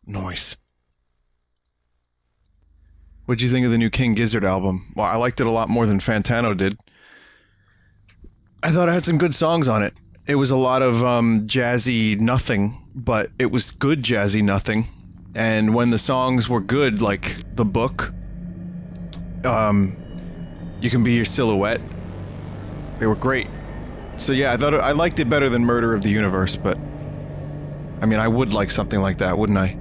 Noise. What'd you think of the new King Gizzard album? Well, I liked it a lot more than Fantano did. I thought it had some good songs on it. It was a lot of jazzy nothing, but it was good jazzy nothing. And when the songs were good, like The Book, You Can Be Your Silhouette, they were great. So yeah, I liked it better than Murder of the Universe, but I mean, I would like something like that, wouldn't I?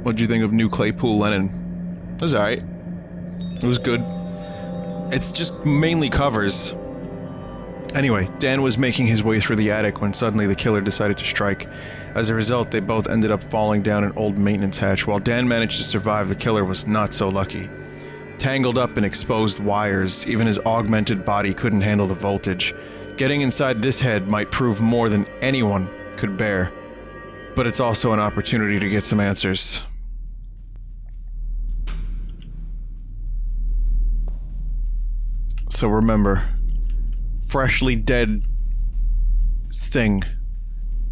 What'd you think of New Claypool Lennon? It was alright. It was good. It's just mainly covers. Anyway, Dan was making his way through the attic when suddenly the killer decided to strike. As a result, they both ended up falling down an old maintenance hatch. While Dan managed to survive, the killer was not so lucky. Tangled up in exposed wires, even his augmented body couldn't handle the voltage. Getting inside this head might prove more than anyone could bear. But it's also an opportunity to get some answers. So remember, freshly dead thing,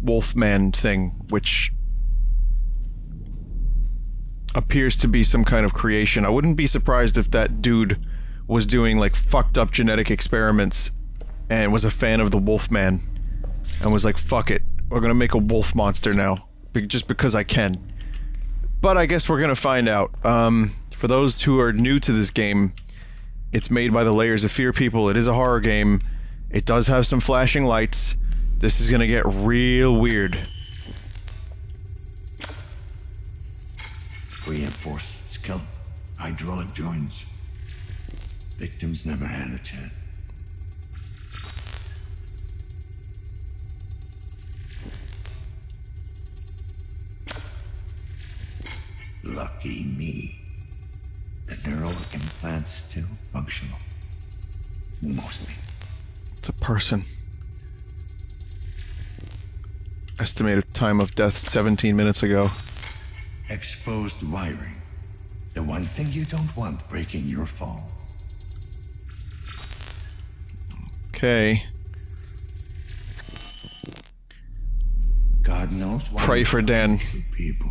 Wolfman thing, which appears to be some kind of creation. I wouldn't be surprised if that dude was doing like fucked up genetic experiments and was a fan of the Wolfman and was like, fuck it, we're gonna make a wolf monster now, just because I can. But I guess we're gonna find out. For those who are new to this game, it's made by the Layers of Fear people. It is a horror game. It does have some flashing lights. This is gonna get real weird. Reinforced skeleton, hydraulic joints. Victims never had a chance. Lucky me. The neural implant's still functional. Mostly. It's a person. Estimated time of death 17 minutes ago. Exposed wiring. The one thing you don't want breaking your fall. Okay. God knows why. Pray for Dan. People.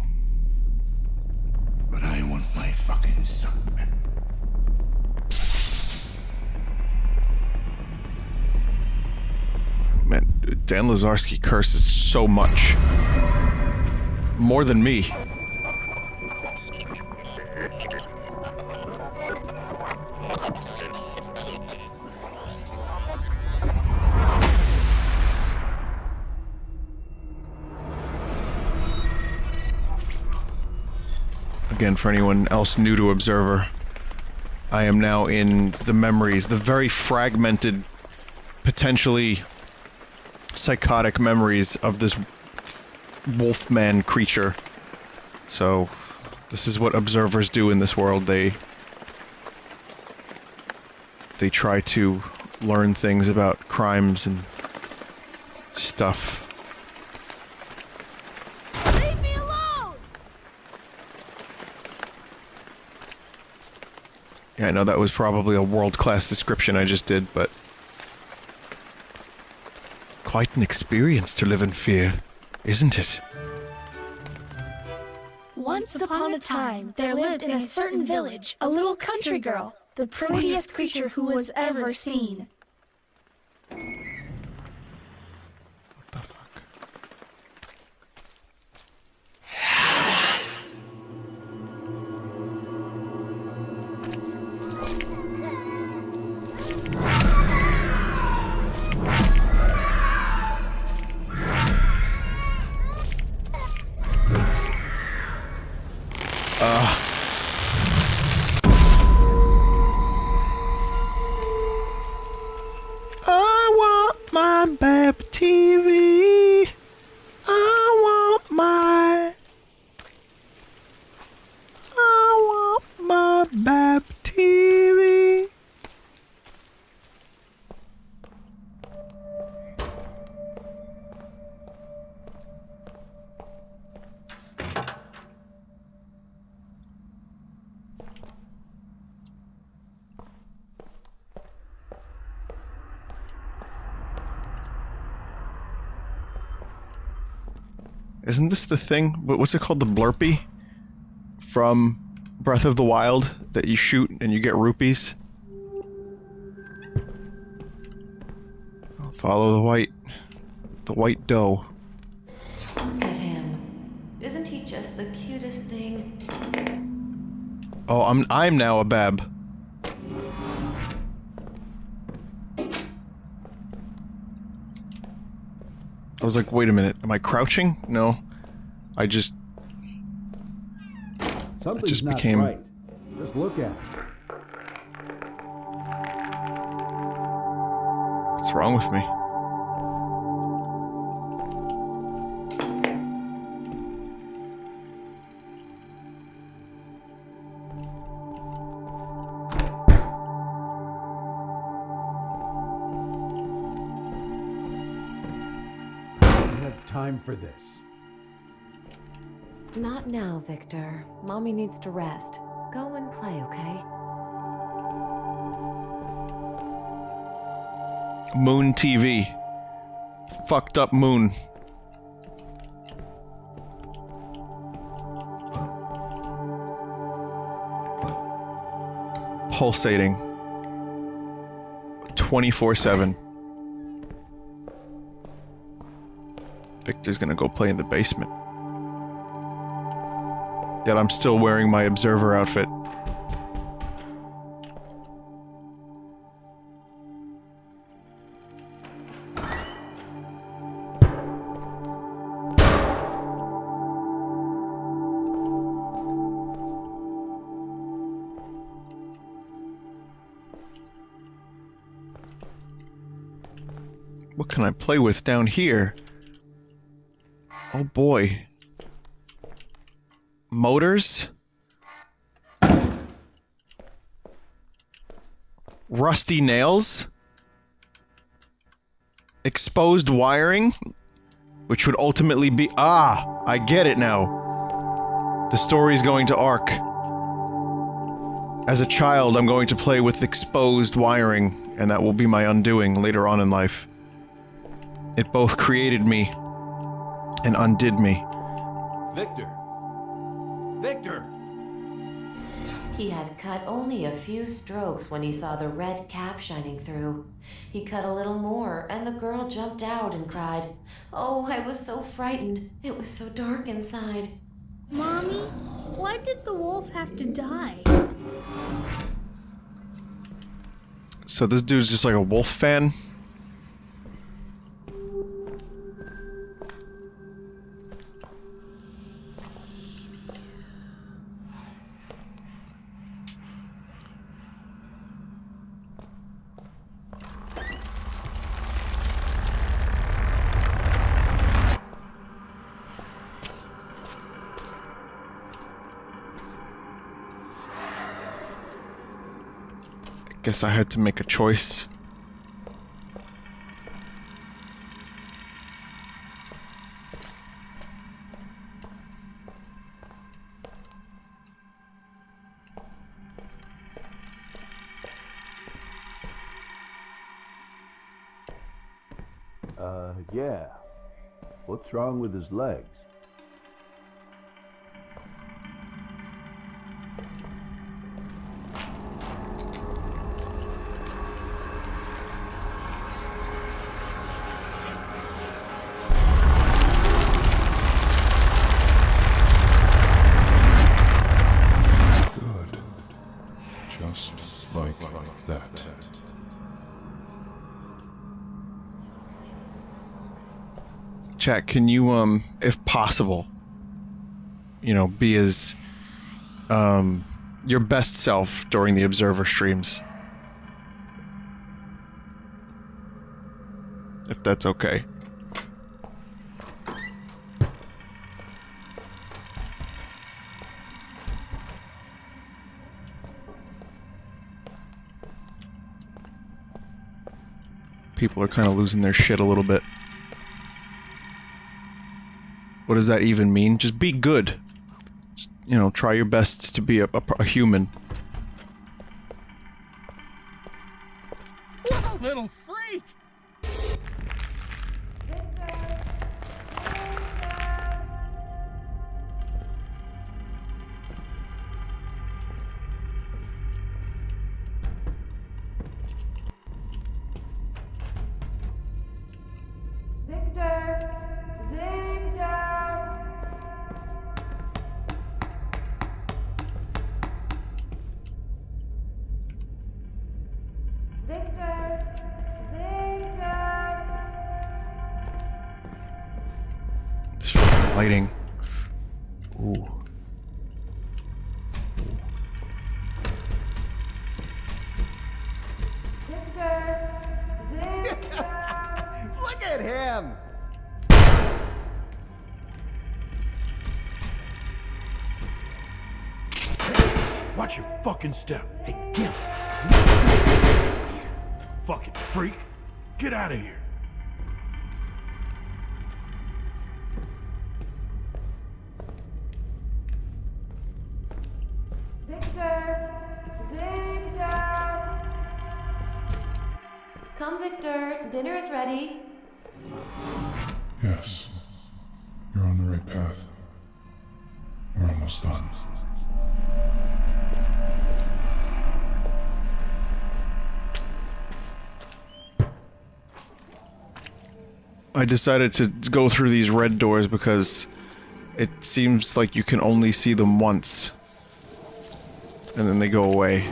But I want my fucking son back. Man, Dan Lazarski curses so much. More than me. Again, for anyone else new to Observer, I am now in the memories, the very fragmented, potentially psychotic memories of this Wolfman creature. So, this is what observers do in this world. They try to learn things about crimes and stuff. Leave me alone! Yeah, I know that was probably a world-class description I just did, but quite an experience to live in fear, isn't it? Once upon a time, there lived in a certain village a little country girl, the prettiest creature who was ever seen. What the fuck? I want my Bab TV. I want my Bab TV. Isn't this the thing? What's it called? The Blurpee? From Breath of the Wild that you shoot and you get rupees? Follow the white doe. Look at him. Isn't he just the cutest thing? Oh, I'm now a bab. I was like, wait a minute, am I crouching? No. I just Something's not became right. Just look at it. What's wrong with me? I have time for this. Not now, Victor. Mommy needs to rest. Go and play, okay? Moon TV. Fucked up moon. Pulsating. 24/7. Victor's gonna go play in the basement. Yet I'm still wearing my observer outfit. What can I play with down here? Oh boy. Motors? Rusty nails? Exposed wiring? Which would ultimately be— ah! I get it now. The story's going to arc. As a child, I'm going to play with exposed wiring, and that will be my undoing later on in life. It both created me and undid me. Victor! Victor! He had cut only a few strokes when he saw the red cap shining through. He cut a little more, and the girl jumped out and cried, "Oh, I was so frightened. It was so dark inside." Mommy, why did the wolf have to die? So this dude's just like a wolf fan? Guess I had to make a choice. Yeah. What's wrong with his legs? Good. Just like that. Chat, can you, if possible, you know, be as, your best self during the Observer streams? If that's okay. People are kind of losing their shit a little bit. What does that even mean? Just be good. Just, you know, try your best to be a human. What a little freak! Lighting. Ooh. Look at him! Watch your fucking step. Hey, get him. Fucking freak. Get out of here. Come, Victor. Dinner is ready. Yes. You're on the right path. We're almost done. I decided to go through these red doors because it seems like you can only see them once. And then they go away.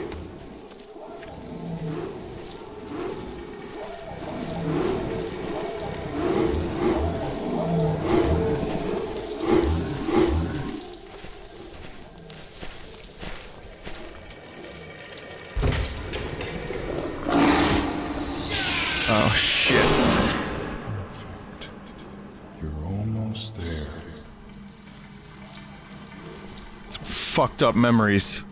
Oh shit. Perfect. You're almost there. Fucked up memories.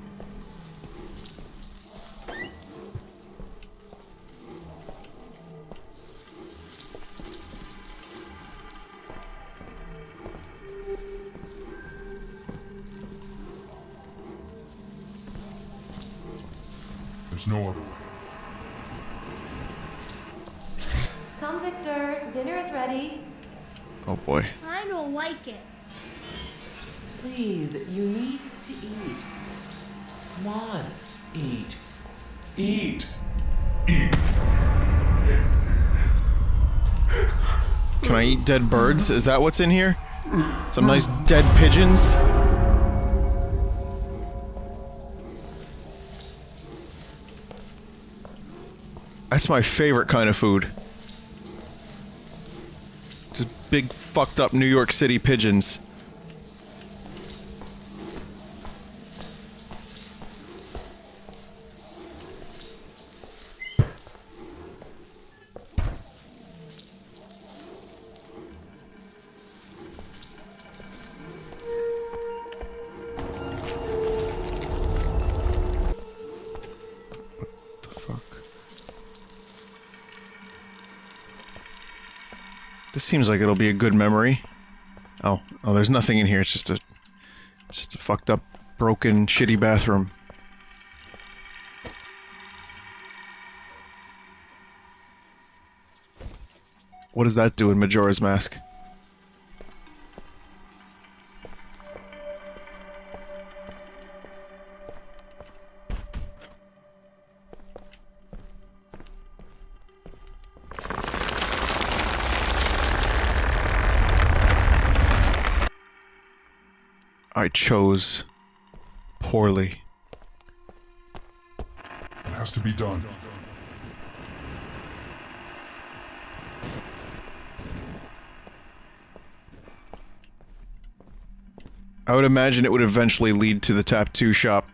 There's no other way. Come, Victor. Dinner is ready. Oh boy. I don't like it. Please, you need to eat. Come on, eat. Eat. Can I eat dead birds? Is that what's in here? Some nice dead pigeons? That's my favorite kind of food. Just big fucked up New York City pigeons. This seems like it'll be a good memory. Oh, there's nothing in here. It's just a fucked up, broken, shitty bathroom. What does that do in Majora's Mask? I chose poorly. It has to be done. I would imagine it would eventually lead to the tattoo shop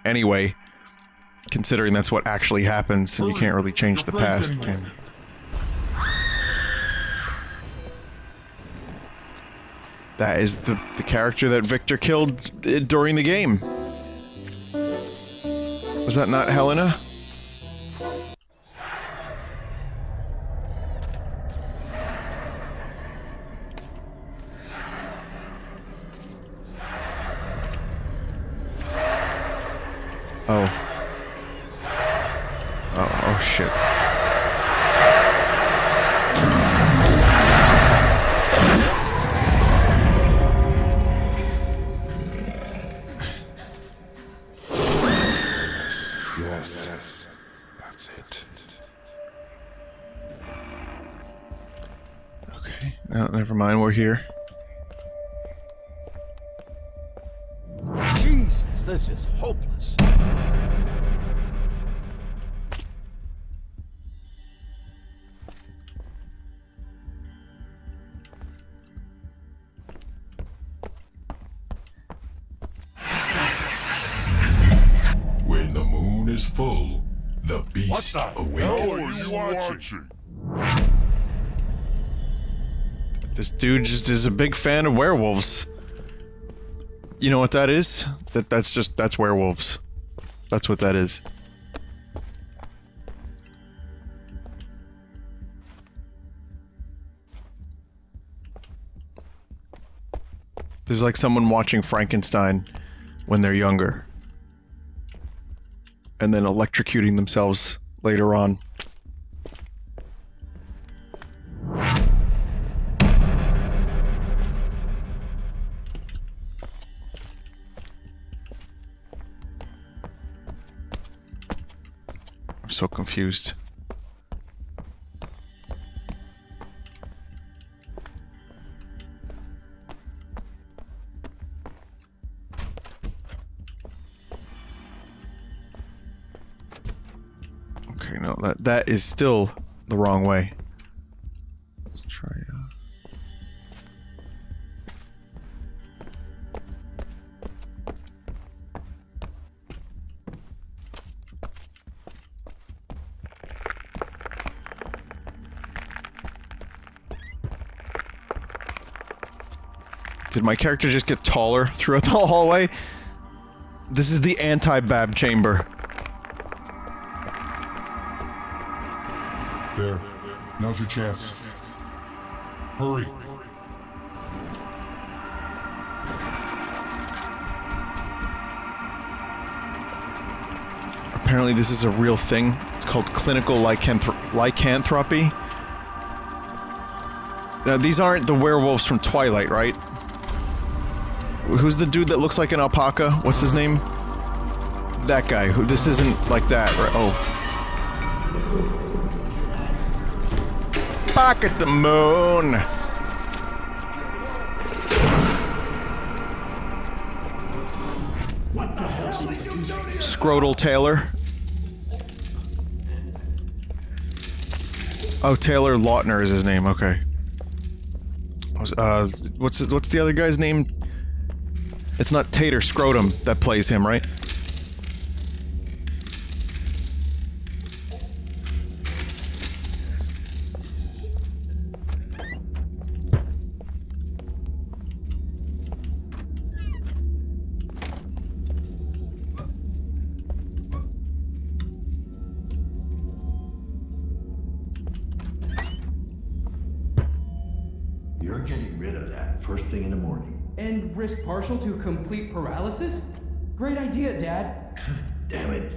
anyway, considering that's what actually happens and you can't really change the past. Can you? That is the character that Victor killed during the game. Was that not Helena? Oh. Oh shit. Yes. That's it. Okay. No, never mind. We're here. Jesus, this is hopeless. full, the beast awakens. This dude just is a big fan of werewolves. You know what that is? That's werewolves. That's what that is. There's like someone watching Frankenstein when they're younger. And then electrocuting themselves later on. I'm so confused. Okay, no, that is still the wrong way. Let's try Did my character just get taller throughout the hallway? This is the anti-Bab chamber. There. Now's your chance. Hurry. Apparently this is a real thing. It's called clinical lycanthropy. Now these aren't the werewolves from Twilight, right? Who's the dude that looks like an alpaca? What's his name? That guy. This isn't like that, right? Oh. Back at the moon! What the hell? Scrotal Taylor. Oh, Taylor Lautner is his name, okay. What's the other guy's name? It's not Tater Scrotum that plays him, right? You're getting rid of that first thing in the morning. And risk partial to complete paralysis? Great idea, Dad. Damn it.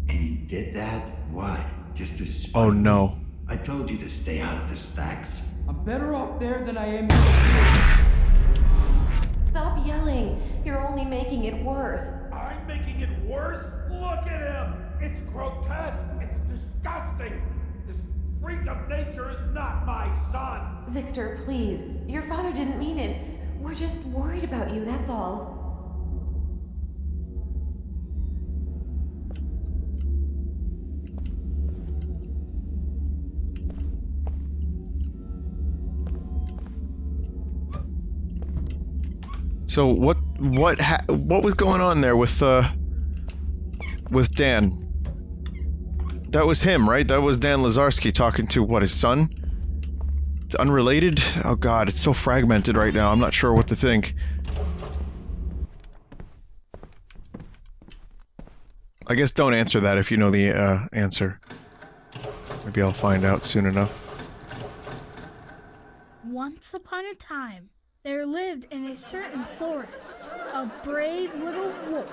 And he did that? Why? Just to spite Oh me? no. I told you to stay out of the stacks. I'm better off there than I am. Stop yelling. You're only making it worse. I'm making it worse? Look at him! It's grotesque! It's disgusting! This freak of nature is not my son! Victor, please. Your father didn't mean it. We're just worried about you, that's all. So what was going on there with Dan? That was him, right? That was Dan Lazarski talking to, what, his son? It's unrelated? Oh god, it's so fragmented right now, I'm not sure what to think. I guess don't answer that if you know the answer. Maybe I'll find out soon enough. Once upon a time, there lived in a certain forest a brave little wolf,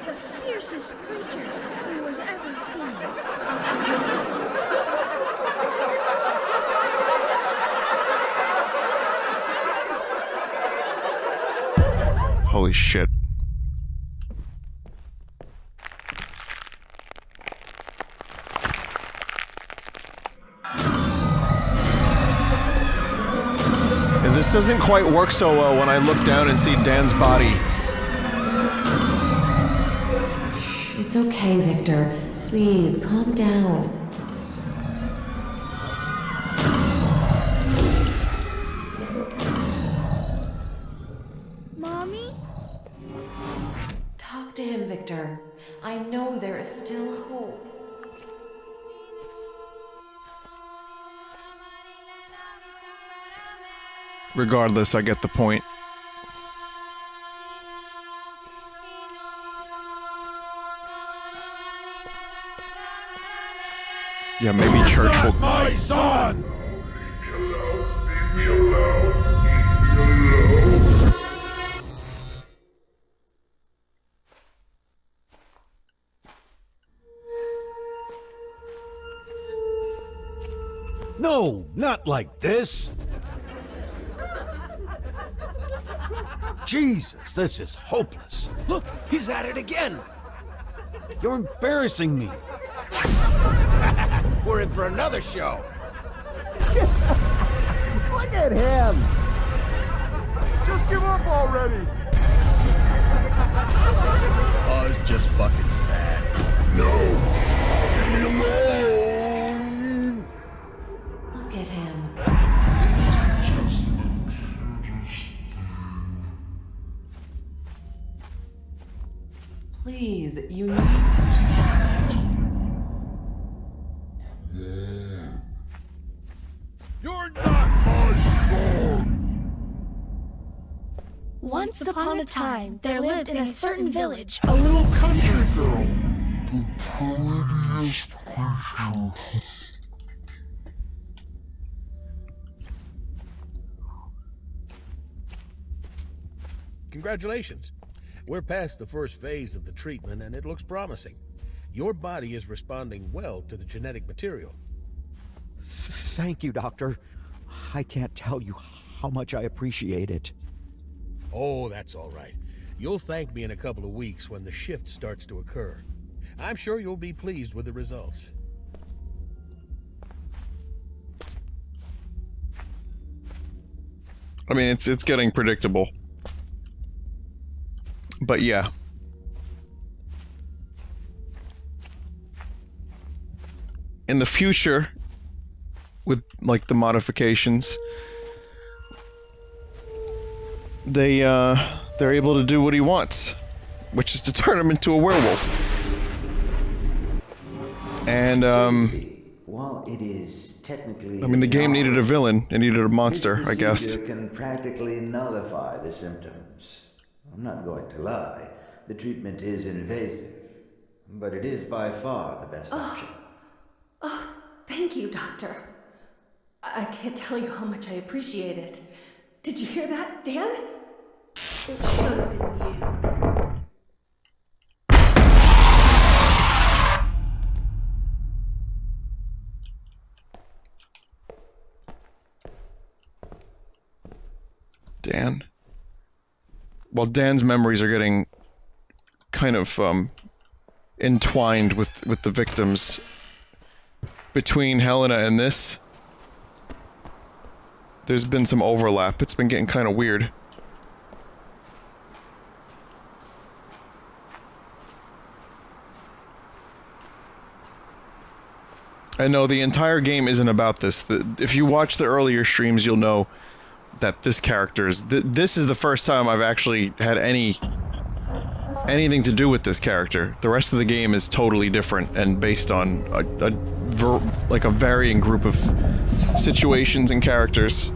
the fiercest creature who was ever seen. Holy shit. And this doesn't quite work so well when I look down and see Dan's body. It's okay, Victor. Please, calm down. Mommy? Talk to him, Victor. Victor. I know there is still hope. Regardless, I get the point. Yeah, maybe church will... My son! Leave me alone. No, not like this. Jesus, this is hopeless. Look, he's at it again. You're embarrassing me. We're in for another show. Look at him. Just give up already. Oh, it's just fucking sad. Leave me alone. Look at him. Please, you need... You're not my son. Once upon a time, there lived in a certain village a little country girl. Prettiest creature. Congratulations. We're past the first phase of the treatment and it looks promising. Your body is responding well to the genetic material. Thank you, Doctor. I can't tell you how much I appreciate it. Oh, that's all right. You'll thank me in a couple of weeks when the shift starts to occur. I'm sure you'll be pleased with the results. I mean, it's getting predictable. But yeah. In the future, with like the modifications, they're able to do what he wants, which is to turn him into a werewolf. And while it is technically, I mean, the game needed a villain. It needed a monster, I guess. This procedure can practically nullify the symptoms. I'm not going to lie. The treatment is invasive, but it is by far the best option. Oh, thank you, Doctor. I can't tell you how much I appreciate it. Did you hear that, Dan? It should have been you. Dan. Well, Dan's memories are getting kind of entwined with the victims between Helena and this. There's been some overlap. It's been getting kind of weird. I know the entire game isn't about this. If you watch the earlier streams, you'll know that this character is... this is the first time I've actually had anything to do with this character. The rest of the game is totally different and based on like a varying group of situations and characters.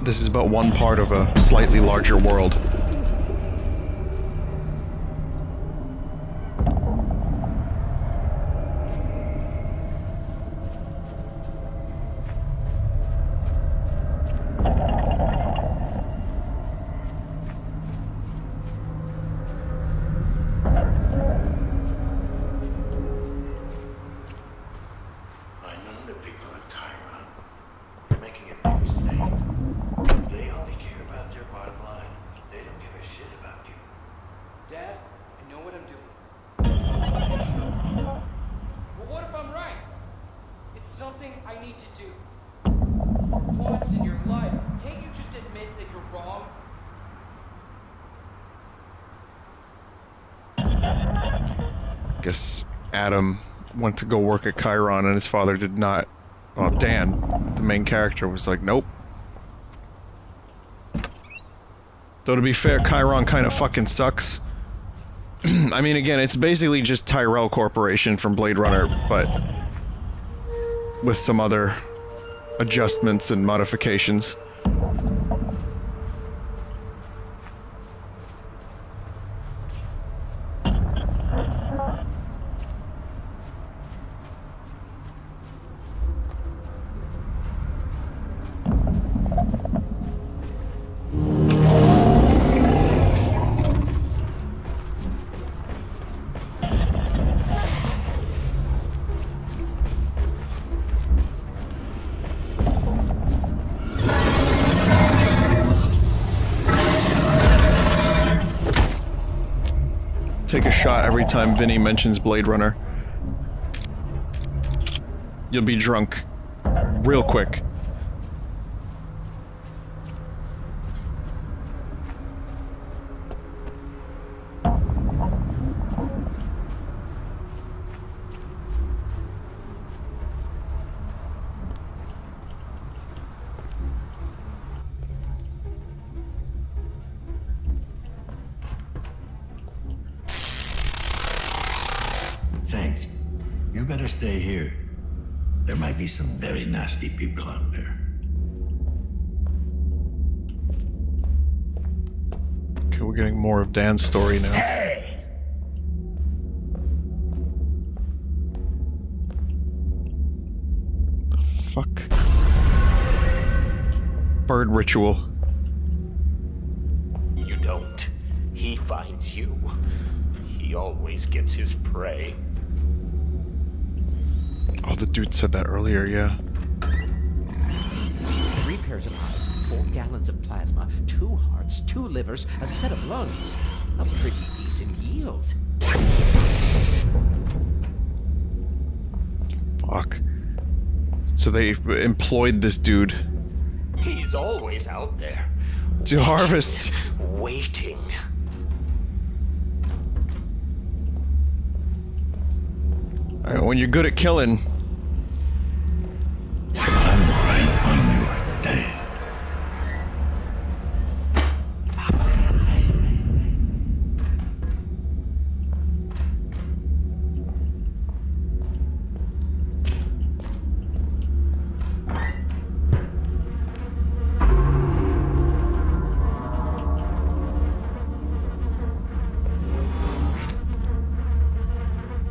This is but one part of a slightly larger world. Adam went to go work at Chiron and his father did not. Well, Dan, the main character, was like, nope. Though to be fair, Chiron kind of fucking sucks. I mean, again, it's basically just Tyrell Corporation from Blade Runner, but with some other adjustments and modifications. Take a shot every time Vinny mentions Blade Runner. You'll be drunk real quick. Thanks. You better stay here. There might be some very nasty people out there. Okay, we're getting more of Dan's story now. Hey! The fuck? Bird ritual. You don't. He finds you. He always gets his prey. Oh, the dude said that earlier, yeah. 3 pairs of eyes, 4 gallons of plasma, 2 hearts, 2 livers, a set of lungs. A pretty decent yield. Fuck. So they employed this dude He's always out there. to harvest. Waiting. Alright, when you're good at killing. I'm right on your day.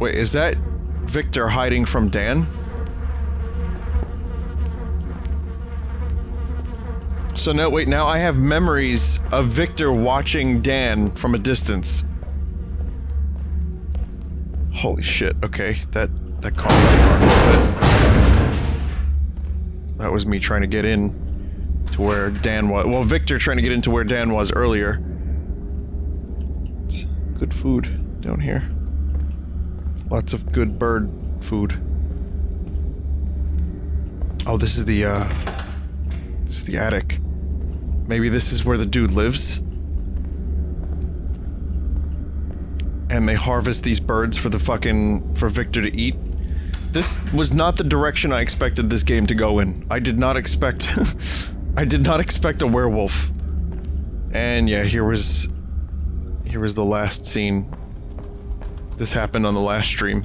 Wait, is that Victor hiding from Dan? So no, wait, now I have memories of Victor watching Dan from a distance. Holy shit, okay, that caught me off guard a little bit. That was me trying to get in to where Dan was. Well, Victor trying to get into where Dan was earlier. It's good food down here. Lots of good bird food. Oh, this is the attic. Maybe this is where the dude lives? And they harvest these birds for for Victor to eat? This was not the direction I expected this game to go in. I did not expect... I did not expect a werewolf. And yeah, here was the last scene. This happened on the last stream.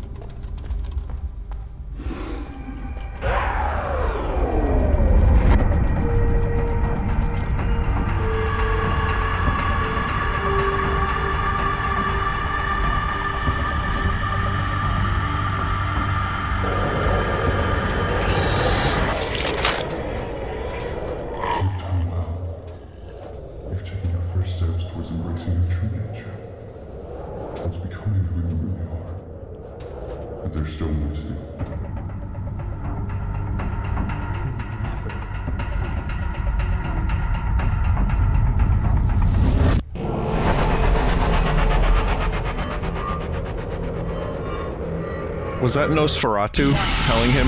You've taken your first steps towards embracing your true nature. Towards becoming who you really are. But there's still more to do. Was that Nosferatu telling him?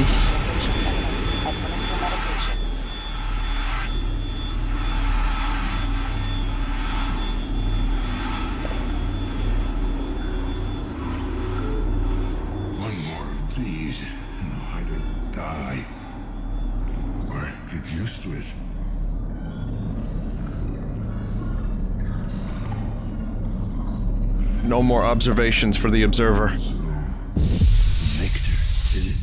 One more of these, and I'll either die or get used to it. No more observations for the observer. Victor, is it?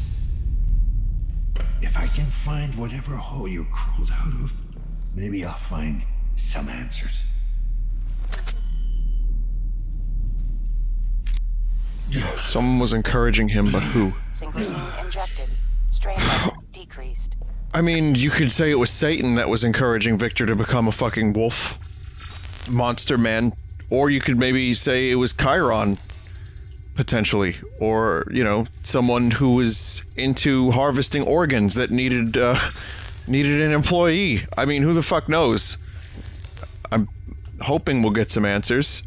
If I can find whatever hole you crawled out of, maybe I'll find some answers. Someone was encouraging him, but who? Synchrosine injected. Strain level decreased. I mean, you could say it was Satan that was encouraging Victor to become a fucking wolf. Monster man. Or you could maybe say it was Chiron. Potentially. Or, you know, someone who was into harvesting organs that needed an employee. I mean, who the fuck knows? I'm hoping we'll get some answers.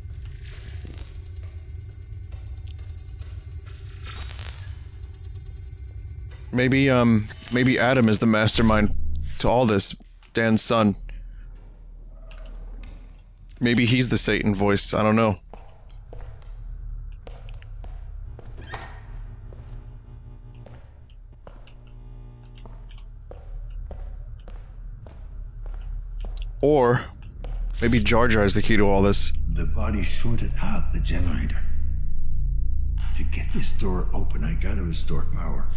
Maybe Adam is the mastermind to all this. Dan's son. Maybe he's the Satan voice. I don't know. Or maybe Jar Jar is the key to all this. The body shorted out the generator. To get this door open, I gotta restore power.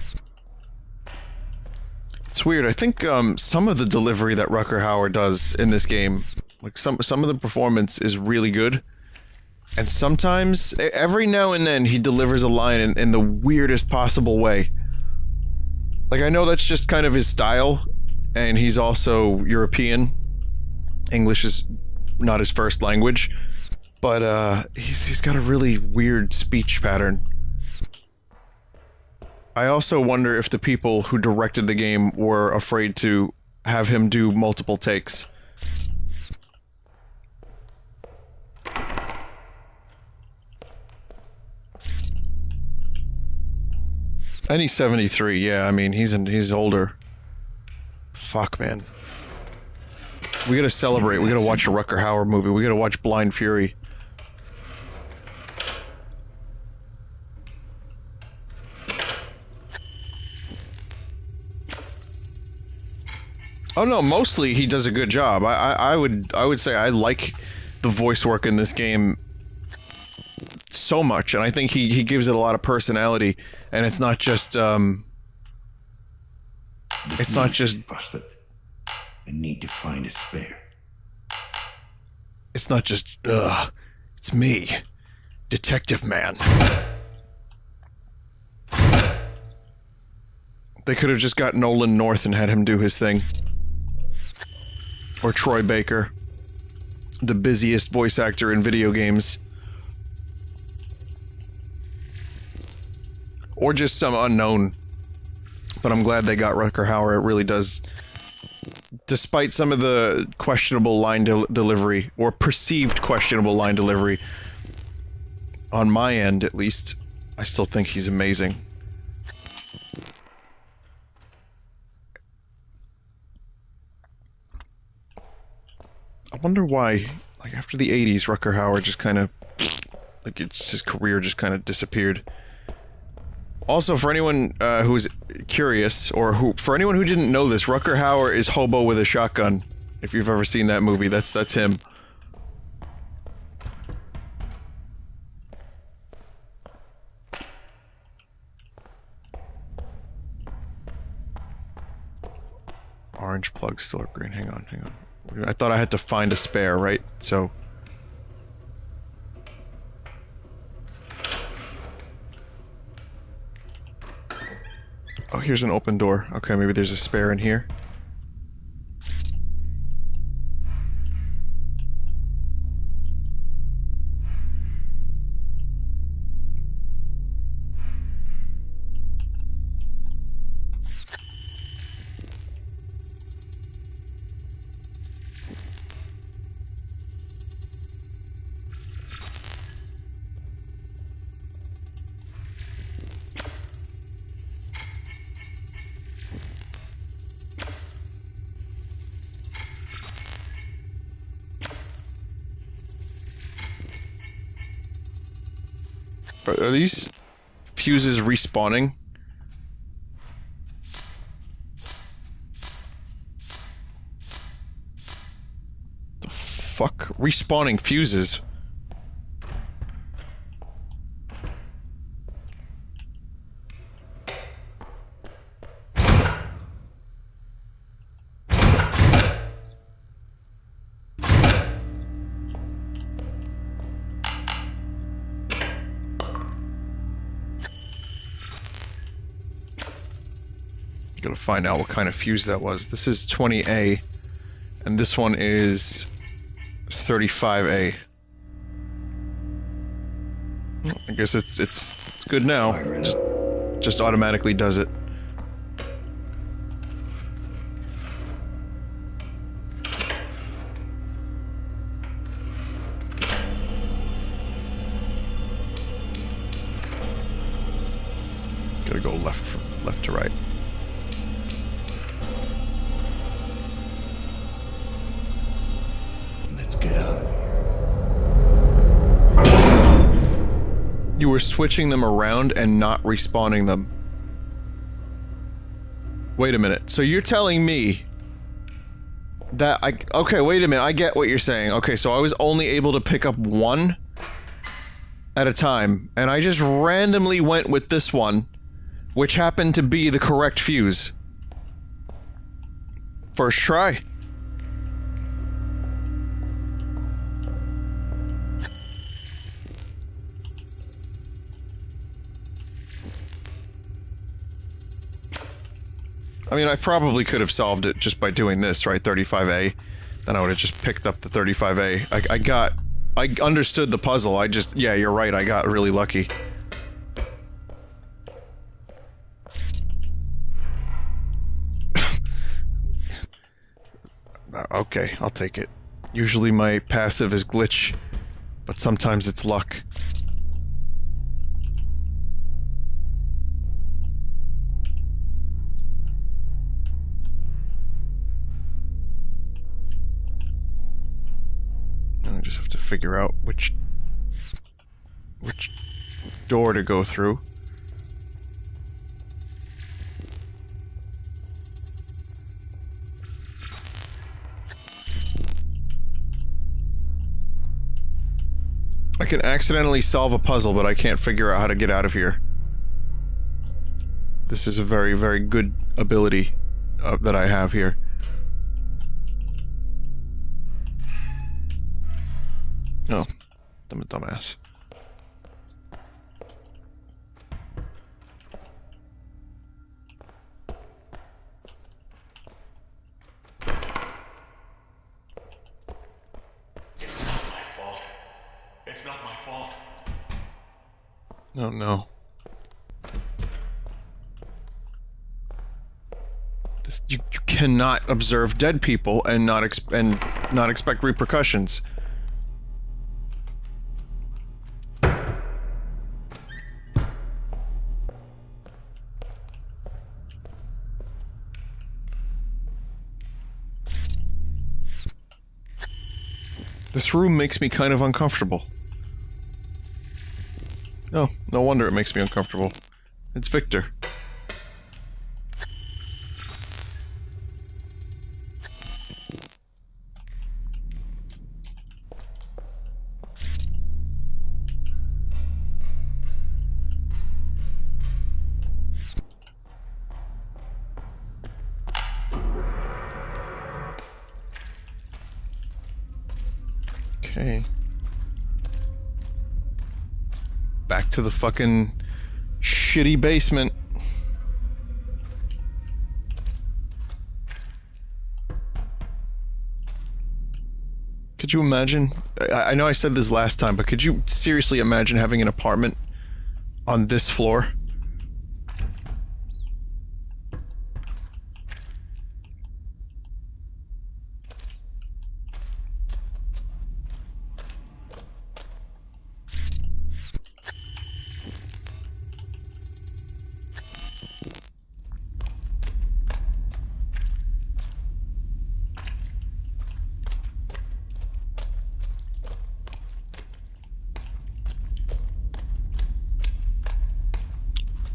It's weird. I think some of the delivery that Rutger Hauer does in this game, like some of the performance is really good. And sometimes, every now and then, he delivers a line in the weirdest possible way. Like, I know that's just kind of his style, and he's also European. English is not his first language, but he's got a really weird speech pattern. I also wonder if the people who directed the game were afraid to have him do multiple takes. And he's 73, yeah, I mean, he's older. Fuck, man. We gotta celebrate, we gotta watch a Rutger Hauer movie, we gotta watch Blind Fury. Oh no, mostly he does a good job. I would say I like the voice work in this game so much, and I think he gives it a lot of personality, and it's not just busted. I need to find a spare. It's not just it's me, Detective Man. They could have just got Nolan North and had him do his thing. Or Troy Baker, the busiest voice actor in video games. Or just some unknown. But I'm glad they got Rutger Hauer. It really does. Despite some of the questionable line delivery, or perceived questionable line delivery, on my end at least, I still think he's amazing. I wonder why, like, after the 80s, Rutger Hauer just kind of, like, his career just kind of disappeared. Also, for anyone who is curious, or for anyone who didn't know this, Rutger Hauer is Hobo with a Shotgun. If you've ever seen that movie, that's him. Orange plug, still up green. Hang on. I thought I had to find a spare, right? So... Oh, here's an open door. Okay, maybe there's a spare in here. Are these fuses respawning? The fuck? Respawning fuses? Gotta find out what kind of fuse that was. This is 20A, and this one is 35A. I guess it's good now. Just automatically does it. Gotta go left to right. Let's get out of here. You were switching them around and not respawning them. Wait a minute. So you're telling me that okay, wait a minute. I get what you're saying. Okay, so I was only able to pick up one at a time, and I just randomly went with this one, which happened to be the correct fuse. First try. I mean, I probably could have solved it just by doing this, right? 35A. Then I would have just picked up the 35A. I understood the puzzle. Yeah, you're right. I got really lucky. Okay, I'll take it. Usually my passive is glitch, but sometimes it's luck. I just have to figure out which door to go through. I can accidentally solve a puzzle, but I can't figure out how to get out of here. This is a very, very good ability that I have here. Oh, I'm a dumbass. It's not my fault. It's not my fault. Oh no. You cannot observe dead people and not expect repercussions. This room makes me kind of uncomfortable. Oh, no wonder it makes me uncomfortable. It's Victor. Okay. Back to the fucking shitty basement. Could you imagine? I know I said this last time, but could you seriously imagine having an apartment on this floor?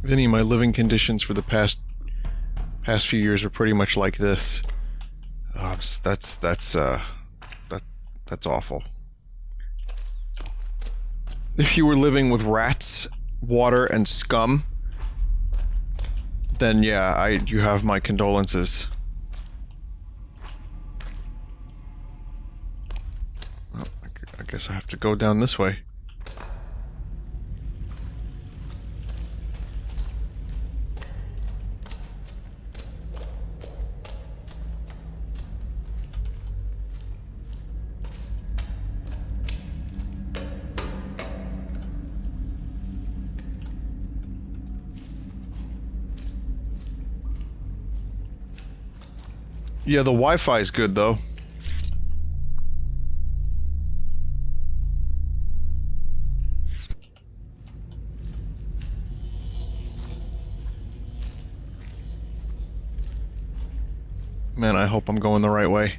Vinny, my living conditions for the past few years are pretty much like this. That's awful. If you were living with rats, water, and scum, then yeah, you have my condolences. Well, I guess I have to go down this way. Yeah, the Wi-Fi's good though. Man, I hope I'm going the right way.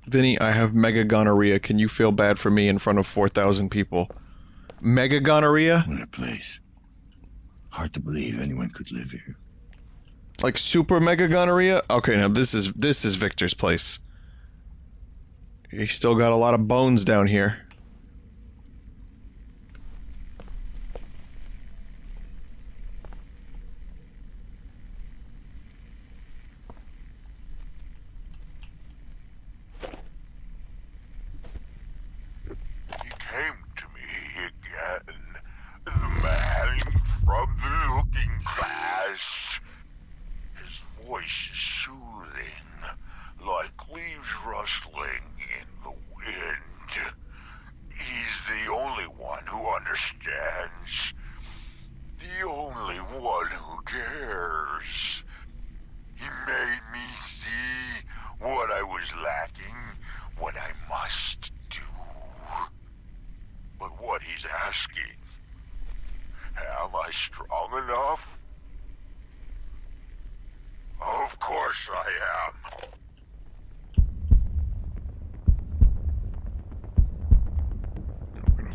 Vinny, I have mega gonorrhea. Can you feel bad for me in front of 4,000 people? Mega gonorrhea? What a place. Hard to believe anyone could live here. Like super mega gonorrhea? Okay, now this is Victor's place. He's still got a lot of bones down here.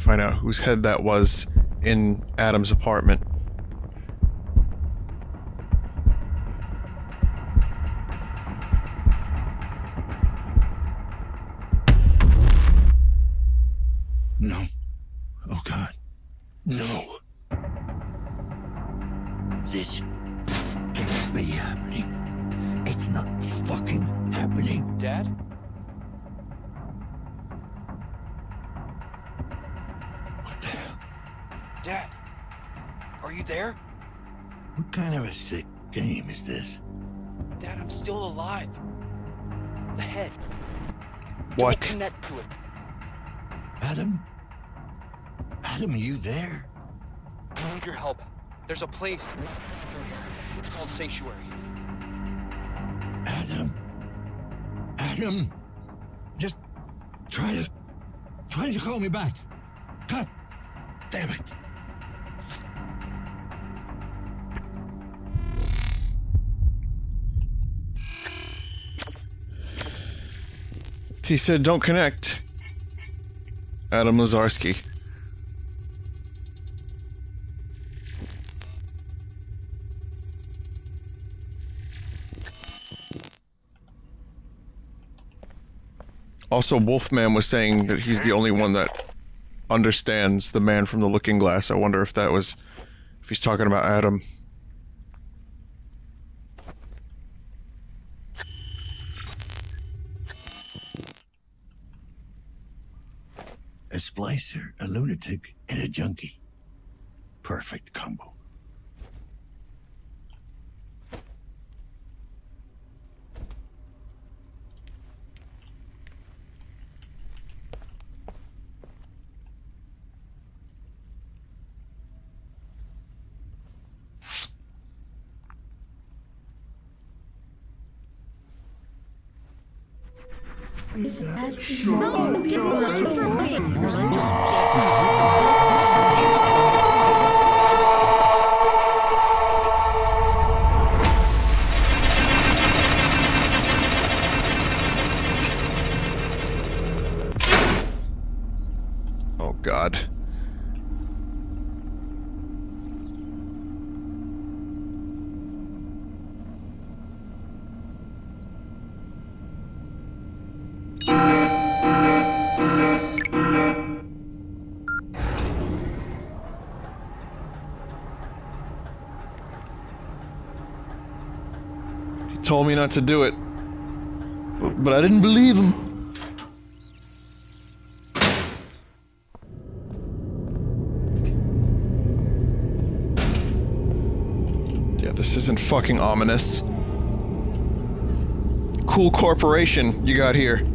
Find out whose head that was in Adam's apartment. No. Oh God. No. This can't be happening. It's not fucking happening. Dad? Dad, are you there? What kind of a sick game is this? Dad, I'm still alive. The head. What? Don't connect to it. Adam? Adam, are you there? I need your help. There's a place. It's called Sanctuary. Adam? Adam? Just try to call me back. God damn it. He said don't connect. Adam Lazarski. Also, Wolfman was saying that he's the only one that understands the man from the looking glass. I wonder if that was... if he's talking about Adam. A splicer, a lunatic, and a junkie. Perfect combo. No, get away from me! Oh, God. Told me not to do it, but I didn't believe him. Yeah, this isn't fucking ominous. Cool corporation you got here.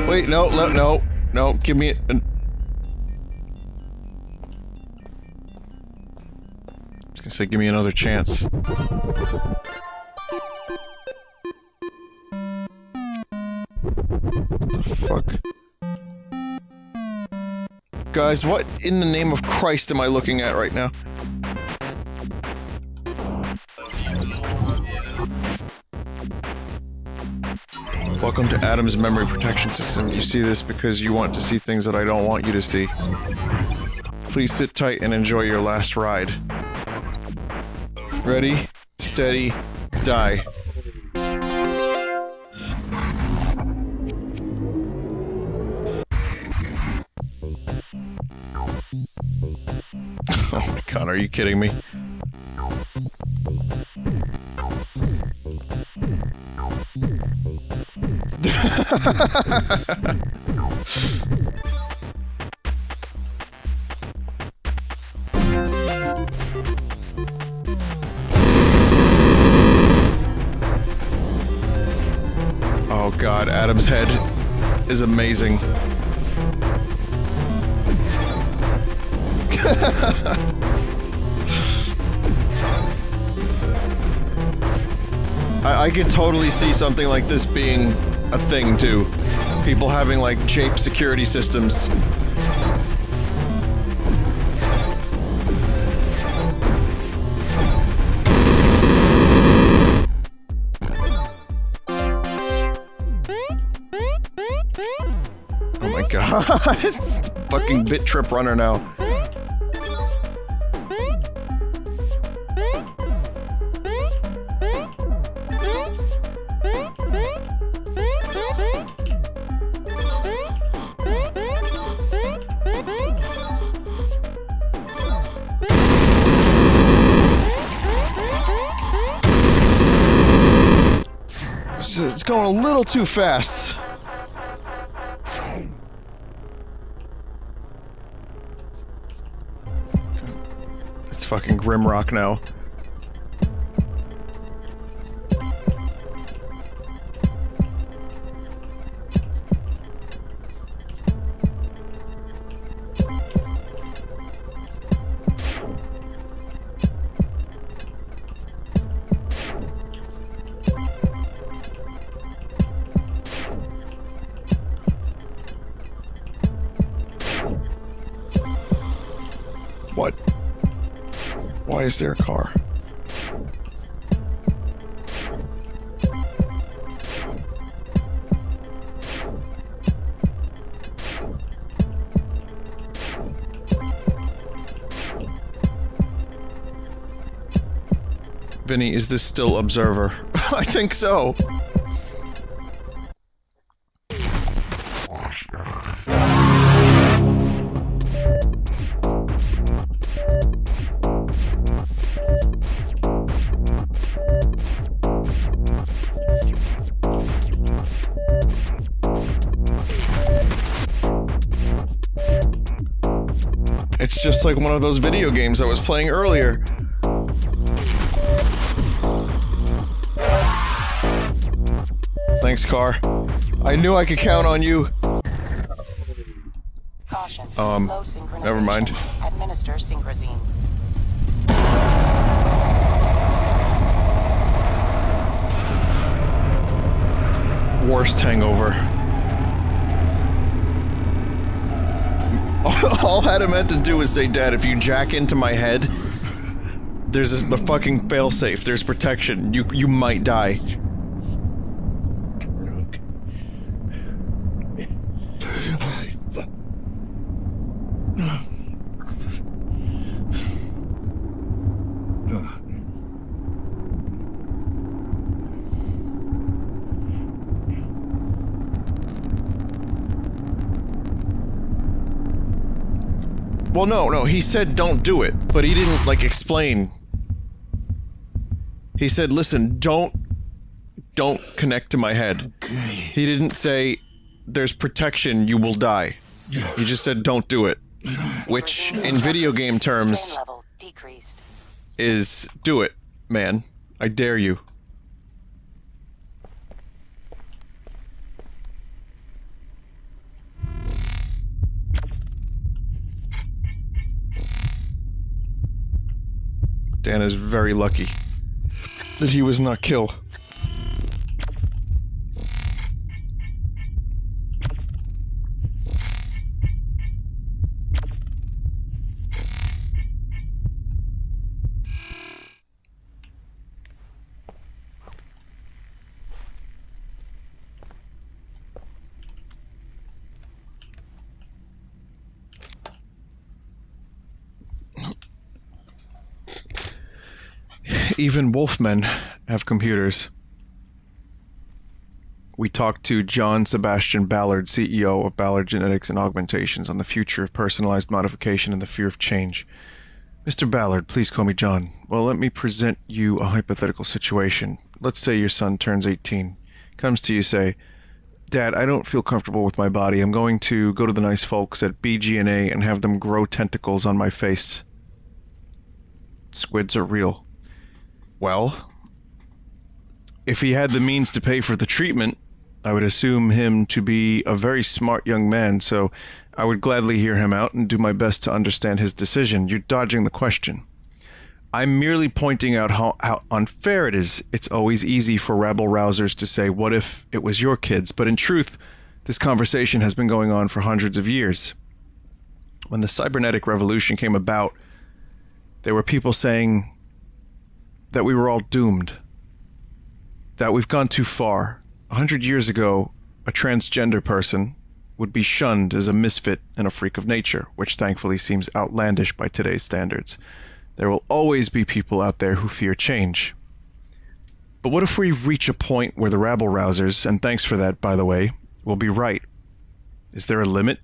Wait, no, give me an... I was gonna say, give me another chance. What the fuck? Guys, what in the name of Christ am I looking at right now? Welcome to Adam's memory protection system. You see this because you want to see things that I don't want you to see. Please sit tight and enjoy your last ride. Ready, steady, die. Oh my god, are you kidding me? Oh god, Adam's head is amazing. I could totally see something like this being a thing too. People having like jape security systems. Oh my god. It's a fucking bit trip runner now. It's going a little too fast. It's fucking Grimrock now. What? Why is there a car? Vinny, is this still Observer? I think so. It's just like one of those video games I was playing earlier. Thanks, car. I knew I could count on you. Caution. Low synchronization. Never mind. Administer synchrosine. Worst hangover. All Adam meant to do was say, Dad, if you jack into my head, there's a fucking failsafe. There's protection. You might die. Well, no, he said don't do it, but he didn't, like, explain. He said, listen, don't connect to my head. Okay. He didn't say, there's protection, you will die. He just said, don't do it. Which, in video game terms, is, do it, man. I dare you. Dan is very lucky that he was not killed. Even wolfmen have computers. We talked to John Sebastian Ballard, CEO of Ballard Genetics and Augmentations, on the future of personalized modification and the fear of change. Mr. Ballard, please call me John. Well, let me present you a hypothetical situation. Let's say your son turns 18, comes to you, say, Dad, I don't feel comfortable with my body. I'm going to go to the nice folks at BG&A and have them grow tentacles on my face. Squids are real. Well, if he had the means to pay for the treatment, I would assume him to be a very smart young man, so I would gladly hear him out and do my best to understand his decision. You're dodging the question. I'm merely pointing out how unfair it is. It's always easy for rabble-rousers to say, what if it was your kids? But in truth, this conversation has been going on for hundreds of years. When the cybernetic revolution came about, there were people saying that we were all doomed, that we've gone too far. 100 years ago, a transgender person would be shunned as a misfit and a freak of nature, which thankfully seems outlandish by today's standards. There will always be people out there who fear change. But what if we reach a point where the rabble-rousers, and thanks for that, by the way, will be right? Is there a limit?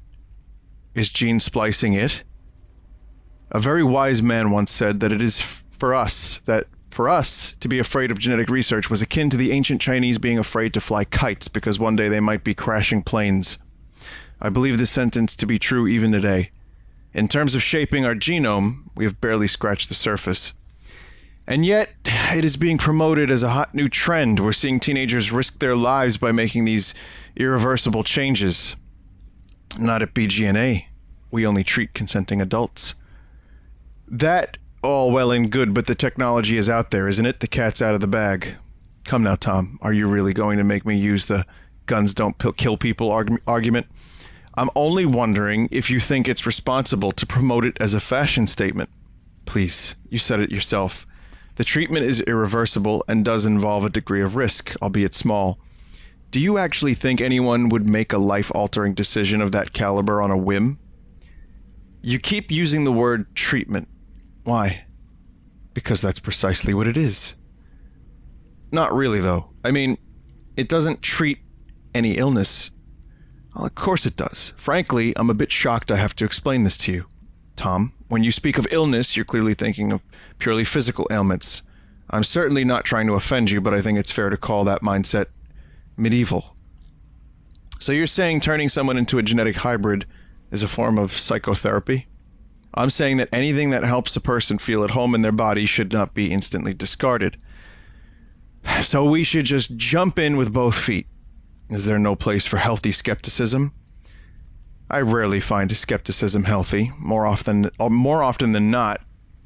Is gene splicing it? A very wise man once said that it is for us to be afraid of genetic research was akin to the ancient Chinese being afraid to fly kites because one day they might be crashing planes. I believe this sentence to be true even today. In terms of shaping our genome, we have barely scratched the surface. And yet, it is being promoted as a hot new trend. We're seeing teenagers risk their lives by making these irreversible changes. Not at BG&A. We only treat consenting adults. That all well and good, but the technology is out there, isn't it? The cat's out of the bag. Come now, Tom. Are you really going to make me use the guns don't kill people argument? I'm only wondering if you think it's responsible to promote it as a fashion statement. Please, you said it yourself. The treatment is irreversible and does involve a degree of risk, albeit small. Do you actually think anyone would make a life-altering decision of that caliber on a whim? You keep using the word treatment. Why? Because that's precisely what it is. Not really, though. I mean, it doesn't treat any illness. Well, of course it does. Frankly, I'm a bit shocked I have to explain this to you. Tom, when you speak of illness, you're clearly thinking of purely physical ailments. I'm certainly not trying to offend you, but I think it's fair to call that mindset medieval. So you're saying turning someone into a genetic hybrid is a form of psychotherapy? I'm saying that anything that helps a person feel at home in their body should not be instantly discarded. So we should just jump in with both feet. Is there no place for healthy skepticism? I rarely find skepticism healthy. More often than not,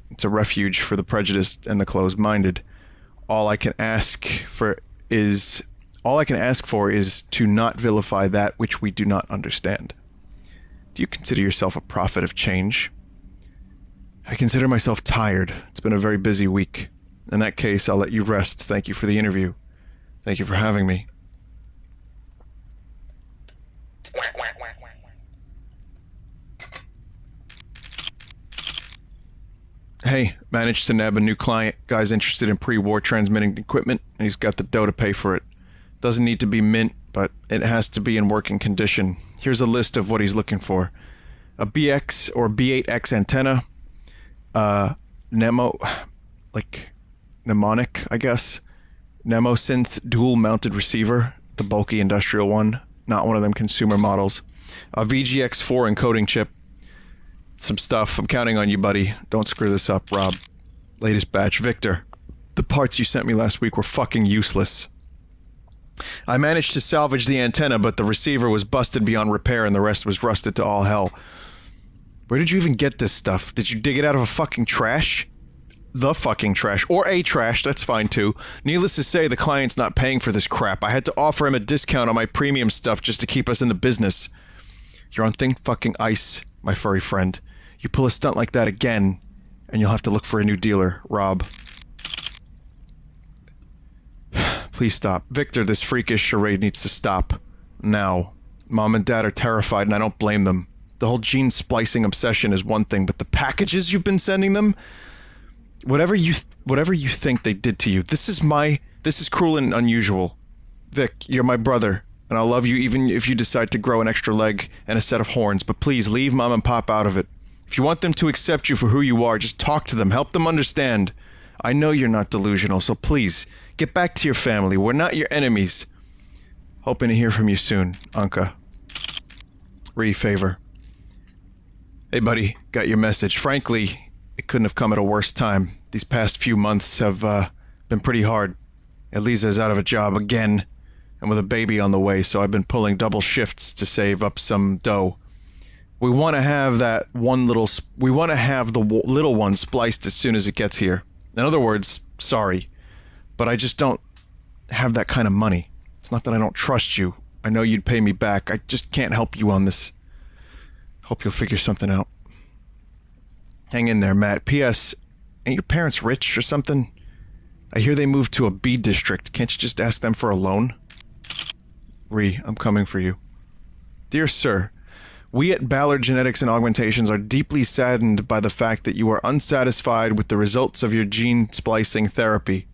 it's a refuge for the prejudiced and the closed-minded. All I can ask for is to not vilify that which we do not understand. Do you consider yourself a prophet of change? I consider myself tired. It's been a very busy week. In that case, I'll let you rest. Thank you for the interview. Thank you for having me. Hey, managed to nab a new client. Guy's interested in pre-war transmitting equipment, and he's got the dough to pay for it. Doesn't need to be mint, but it has to be in working condition. Here's a list of what he's looking for. A BX or B8X antenna, mnemonic, I guess. Nemosynth dual-mounted receiver, the bulky industrial one, not one of them consumer models. A VGX4 encoding chip. Some stuff. I'm counting on you, buddy. Don't screw this up, Rob. Latest batch. Victor, the parts you sent me last week were fucking useless. I managed to salvage the antenna, but the receiver was busted beyond repair and the rest was rusted to all hell. Where did you even get this stuff? Did you dig it out of a fucking trash? the fucking trash, or a trash, that's fine too. Needless to say, the client's not paying for this crap. I had to offer him a discount on my premium stuff just to keep us in the business. You're on thin fucking ice, my furry friend. You pull a stunt like that again, and you'll have to look for a new dealer, Rob. Please stop. Victor, this freakish charade needs to stop. Now. Mom and Dad are terrified, and I don't blame them. The whole gene splicing obsession is one thing, but the packages you've been sending them? Whatever you think they did to you, this is cruel and unusual. Vic, you're my brother, and I'll love you even if you decide to grow an extra leg and a set of horns, but please leave Mom and Pop out of it. If you want them to accept you for who you are, just talk to them, help them understand. I know you're not delusional, so please, get back to your family. We're not your enemies. Hoping to hear from you soon, Anka. Favor. Hey buddy, got your message. Frankly, it couldn't have come at a worse time. These past few months have been pretty hard. Eliza's out of a job again, and with a baby on the way, so I've been pulling double shifts to save up some dough. We want to have the little one spliced as soon as it gets here. In other words, sorry, but I just don't have that kind of money. It's not that I don't trust you. I know you'd pay me back. I just can't help you on this. Hope you'll figure something out. Hang in there, Matt. P.S. Ain't your parents rich or something? I hear they moved to a B district. Can't you just ask them for a loan? I'm coming for you. Dear Sir, we at Ballard Genetics and Augmentations are deeply saddened by the fact that you are unsatisfied with the results of your gene splicing therapy.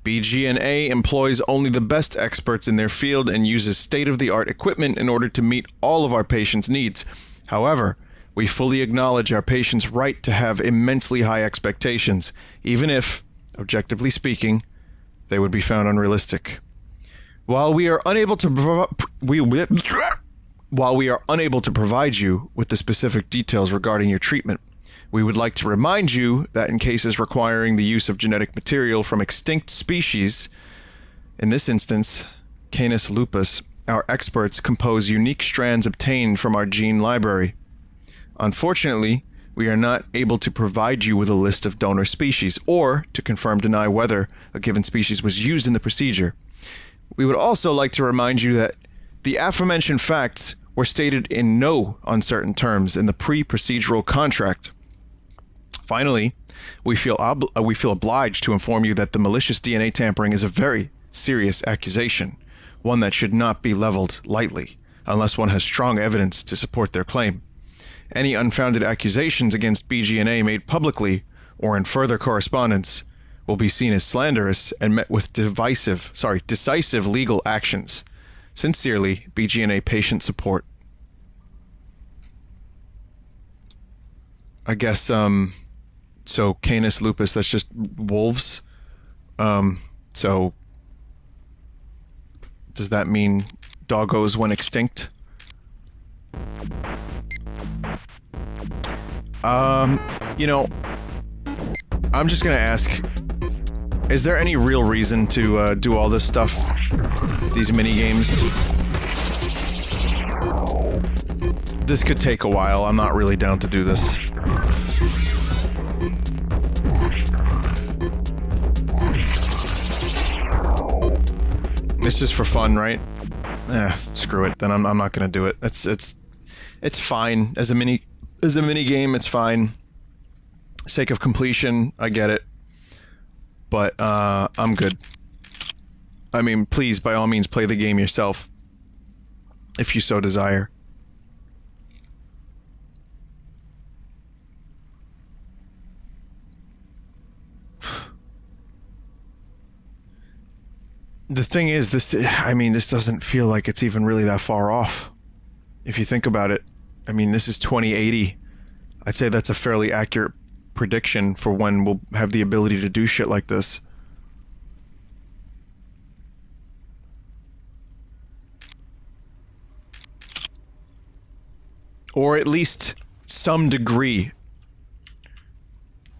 BGNA employs only the best experts in their field and uses state-of-the-art equipment in order to meet all of our patients' needs. However, we fully acknowledge our patients' right to have immensely high expectations, even if, objectively speaking, they would be found unrealistic. While we are unable to provide you with the specific details regarding your treatment, we would like to remind you that in cases requiring the use of genetic material from extinct species, in this instance, Canis lupus, our experts compose unique strands obtained from our gene library. Unfortunately, we are not able to provide you with a list of donor species or to deny whether a given species was used in the procedure. We would also like to remind you that the aforementioned facts were stated in no uncertain terms in the pre-procedural contract. Finally, we feel obliged to inform you that the malicious DNA tampering is a very serious accusation, one that should not be leveled lightly, unless one has strong evidence to support their claim. Any unfounded accusations against BGNA made publicly or in further correspondence will be seen as slanderous and met with decisive legal actions. Sincerely, BGNA Patient Support. I guess, so Canis lupus, that's just wolves. So does that mean doggos went extinct? You know, I'm just gonna ask, is there any real reason to do all this stuff? These mini games? This could take a while. I'm not really down to do this. It's just for fun, right? Screw it. Then I'm not gonna do it. It's fine as a mini game. It's fine. Sake of completion, I get it. But I'm good. I mean, please, by all means, play the game yourself, if you so desire. The thing is, this doesn't feel like it's even really that far off. If you think about it, I mean, this is 2080. I'd say that's a fairly accurate prediction for when we'll have the ability to do shit like this. Or at least some degree.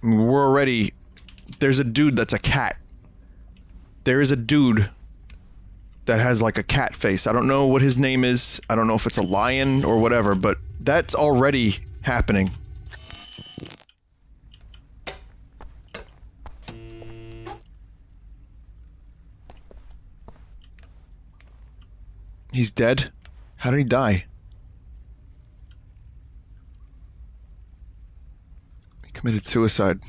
I mean, there's a dude that's a cat. There is a dude that has like a cat face. I don't know what his name is. I don't know if it's a lion or whatever, but that's already happening. He's dead? How did he die? He committed suicide.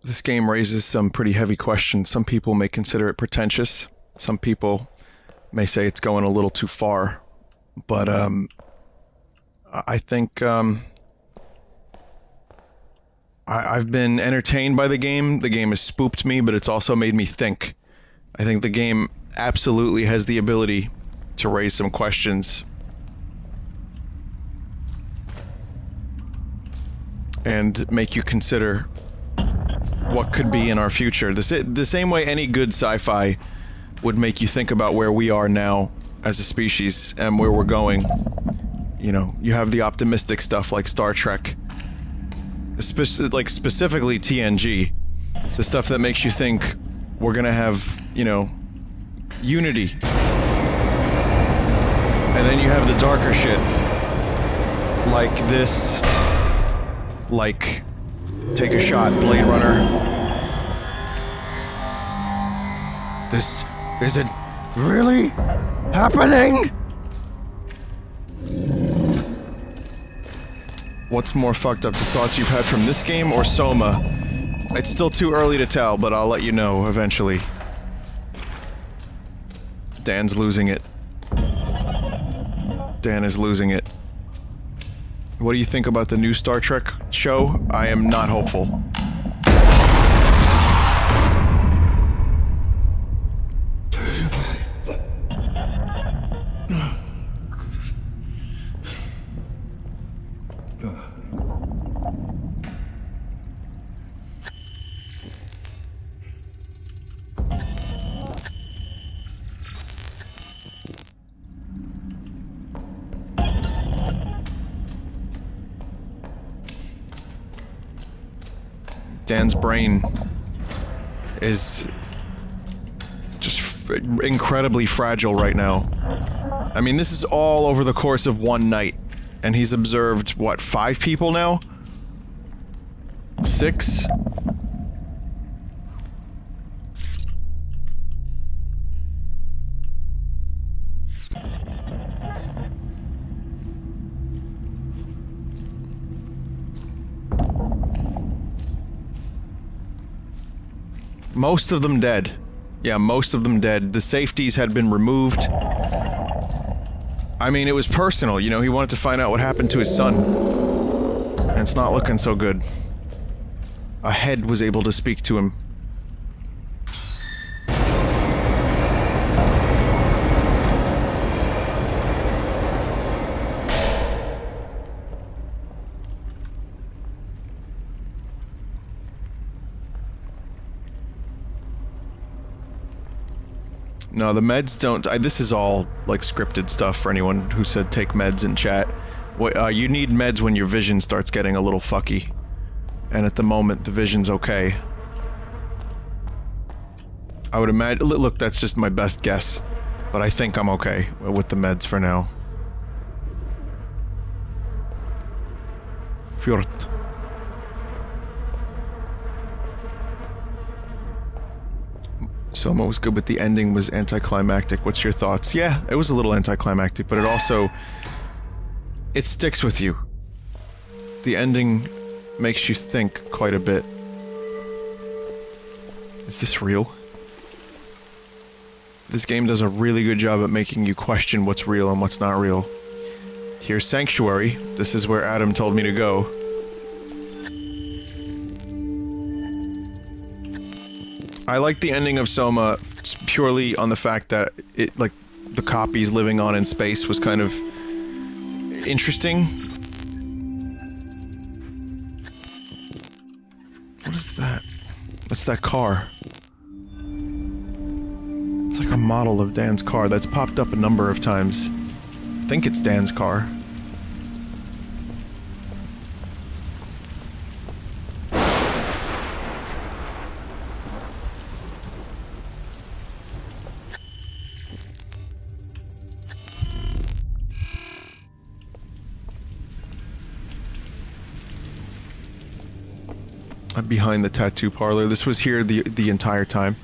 This game raises some pretty heavy questions. Some people may consider it pretentious. Some people may say it's going a little too far. But I think I've been entertained by the game. The game has spooked me, but it's also made me think. I think the game absolutely has the ability to raise some questions. And make you consider what could be in our future. The same way any good sci-fi would make you think about where we are now as a species and where we're going. You know, you have the optimistic stuff like Star Trek. Like specifically TNG. The stuff that makes you think we're gonna have, you know, unity. And then you have the darker shit. Like this. Like Take a Shot, Blade Runner. This isn't really happening? What's more fucked up, the thoughts you've had from this game or Soma? It's still too early to tell, but I'll let you know eventually. Dan's losing it. Dan is losing it. What do you think about the new Star Trek show? I am not hopeful. Dan's brain is just incredibly fragile right now. I mean, this is all over the course of one night, and he's observed, what, 5 people now? 6? Most of them dead. Yeah, most of them dead. The safeties had been removed. I mean, it was personal, you know, he wanted to find out what happened to his son. And it's not looking so good. A head was able to speak to him. No, the meds don't... this is all, like, scripted stuff for anyone who said take meds in chat. You need meds when your vision starts getting a little fucky. And at the moment, the vision's okay. I would imagine... Look, that's just my best guess. But I think I'm okay with the meds for now. Fjord. Soma was good, but the ending was anticlimactic. What's your thoughts? Yeah, it was a little anticlimactic, but it also... it sticks with you. The ending makes you think quite a bit. Is this real? This game does a really good job at making you question what's real and what's not real. Here's Sanctuary. This is where Adam told me to go. I like the ending of Soma purely on the fact that it, like, the copies living on in space was kind of interesting. What is that? What's that car? It's like a model of Dan's car that's popped up a number of times. I think it's Dan's car. I'm behind the tattoo parlor. This was here the entire time.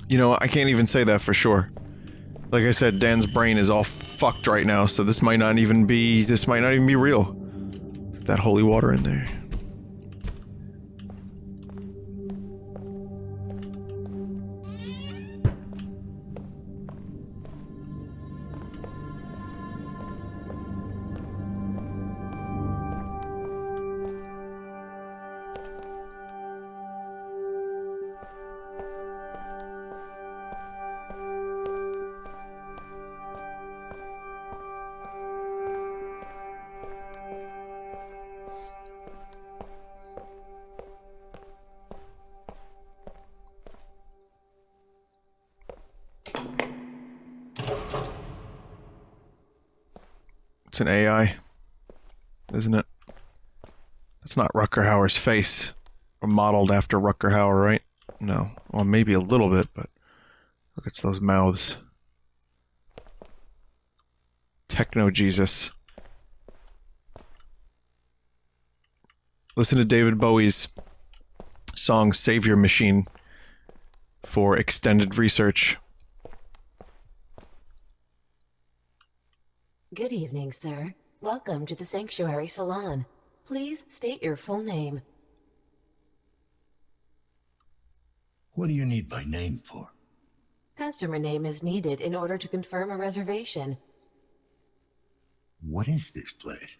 You know, I can't even say that for sure. Like I said, Dan's brain is all fucked right now, so this might not even be real. That holy water in there. It's an AI, isn't it? That's not Rutger Hauer's face. Or modeled after Rutger Hauer, right? No. Well, maybe a little bit, but look at those mouths. Techno Jesus. Listen to David Bowie's song Savior Machine for extended research. Good evening, sir. Welcome to the Sanctuary Salon. Please state your full name. What do you need my name for? Customer name is needed in order to confirm a reservation. What is this place?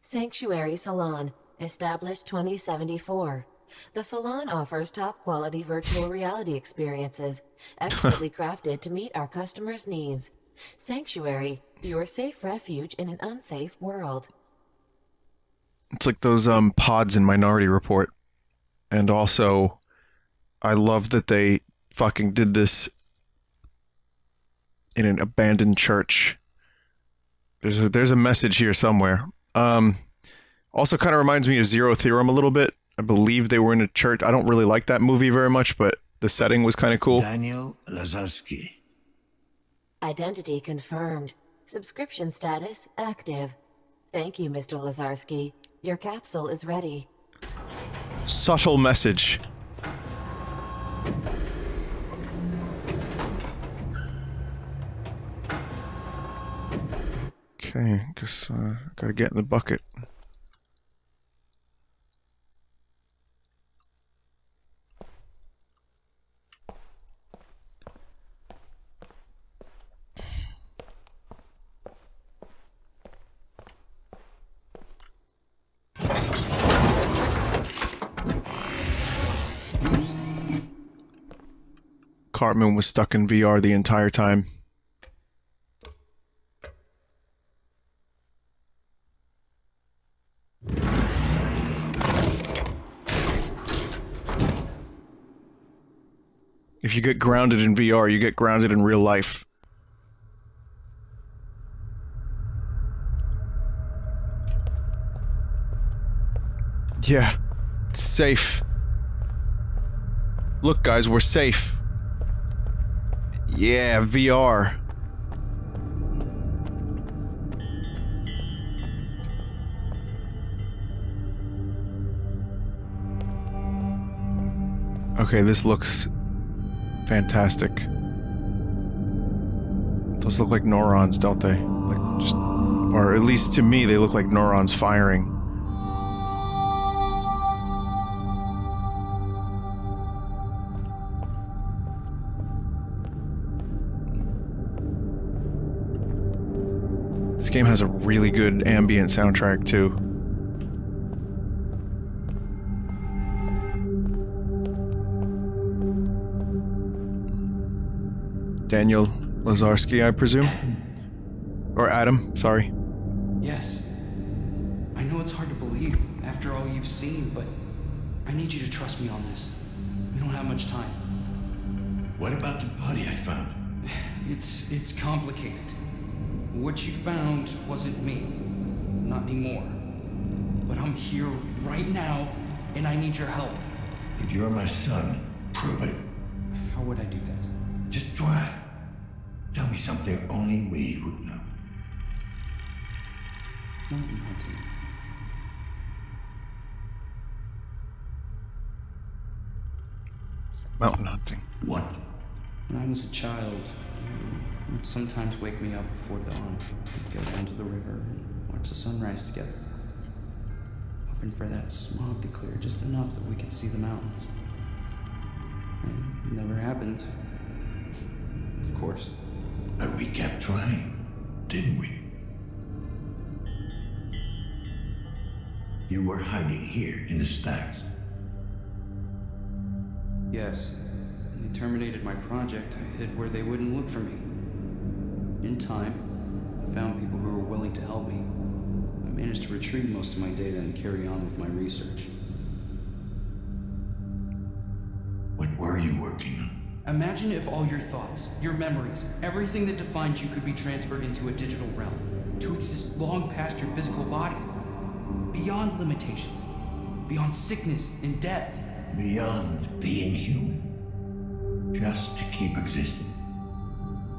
Sanctuary Salon, established 2074. The salon offers top-quality virtual reality experiences, expertly crafted to meet our customers' needs. Sanctuary, your safe refuge in an unsafe world. It's like those pods in Minority Report. And also, I love that they fucking did this in an abandoned church. There's a message here somewhere. Also kind of reminds me of Zero Theorem a little bit. I believe they were in a church. I don't really like that movie very much, but the setting was kind of cool. Daniel Lazarski. Identity confirmed. Subscription status active. Thank you, Mr. Lazarski. Your capsule is ready. Subtle message. Okay, guess gotta get in the bucket. Cartman was stuck in VR the entire time. If you get grounded in VR, you get grounded in real life. Yeah, it's safe. Look, guys, we're safe. Yeah, VR. Okay, this looks fantastic. Those look like neurons, don't they? Like just, or at least to me, they look like neurons firing. This game has a really good ambient soundtrack too. Daniel Lazarski, I presume? Or Adam, sorry. Yes. I know it's hard to believe after all you've seen, but I need you to trust me on this. We don't have much time. What about the body I found? It's complicated. What you found wasn't me. Not anymore. But I'm here right now, and I need your help. If you're my son, prove it. How would I do that? Just try. Tell me something only we would know. Mountain hunting. Mountain hunting. What? When I was a child, you would sometimes wake me up before dawn. We'd go down to the river and watch the sunrise together. Hoping for that smog to clear just enough that we could see the mountains. And it never happened. Of course. But we kept trying, didn't we? You were hiding here in the stacks. Yes. When they terminated my project, I hid where they wouldn't look for me. In time, I found people who were willing to help me. I managed to retrieve most of my data and carry on with my research. What were you working on? Imagine if all your thoughts, your memories, everything that defines you could be transferred into a digital realm, to exist long past your physical body. Beyond limitations, beyond sickness and death. Beyond being human. Just to keep existing.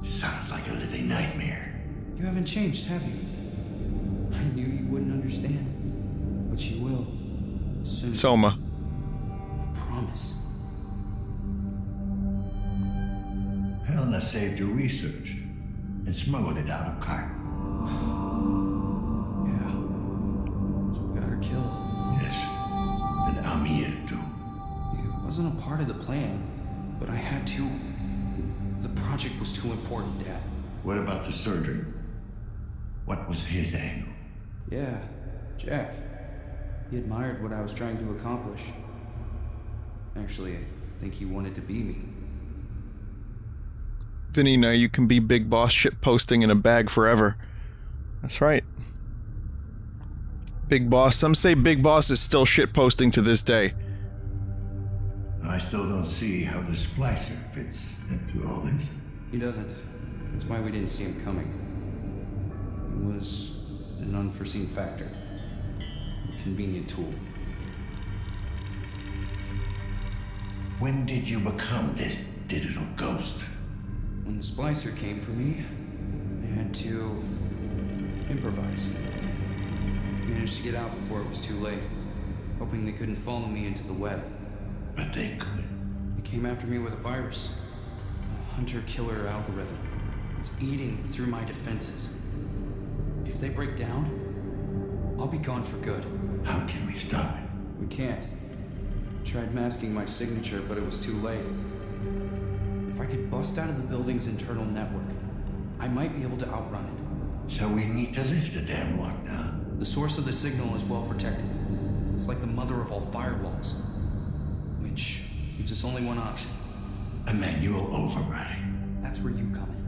Sounds like a living nightmare. You haven't changed, have you? I knew you wouldn't understand, but you will. Soon. Soma. I promise. Helena saved your research and smuggled it out of Cairo. Yeah. So we got her killed. Yes. And Amir, too. It wasn't a part of the plan, but I had to. The project was too important, Dad. What about the surgeon? What was his angle? Yeah, Jack. He admired what I was trying to accomplish. Actually, I think he wanted to be me. Vinny, now you can be Big Boss shitposting in a bag forever. That's right. Big Boss. Some say Big Boss is still shitposting to this day. I still don't see how the splicer fits into all this. He doesn't. That's why we didn't see him coming. It was an unforeseen factor. A convenient tool. When did you become this digital ghost? When the splicer came for me, I had to improvise. Managed to get out before it was too late, hoping they couldn't follow me into the web. But they could. They came after me with a virus. A hunter-killer algorithm. It's eating through my defenses. If they break down, I'll be gone for good. How can we stop it? We can't. Tried masking my signature, but it was too late. If I could bust out of the building's internal network, I might be able to outrun it. So we need to lift the damn lockdown. The source of the signal is well protected. It's like the mother of all firewalls. Which leaves us only one option. A manual override. That's where you come in.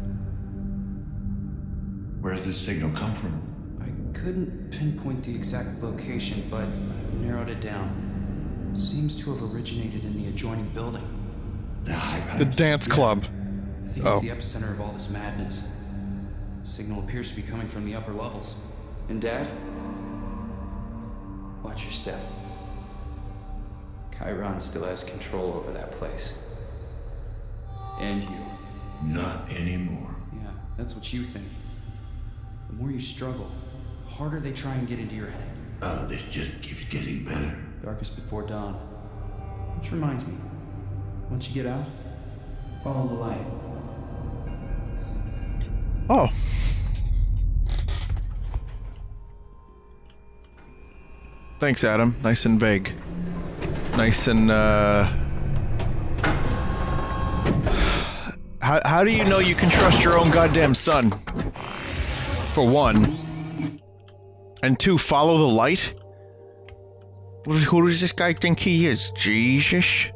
Where does the signal come from? I couldn't pinpoint the exact location, but I've narrowed it down. Seems to have originated in the adjoining building. The dance club. I think it's the epicenter of all this madness. Signal appears to be coming from the upper levels. And Dad? Watch your step. Chiron still has control over that place. And you. Not anymore. Yeah, that's what you think. The more you struggle, the harder they try and get into your head. Oh, this just keeps getting better. Darkest before dawn. Which reminds me, once you get out, follow the light. Oh. Thanks, Adam. Nice and vague. Nice and, How do you know you can trust your own goddamn son? For one. And two, follow the light? Who does this guy think he is? Jesus?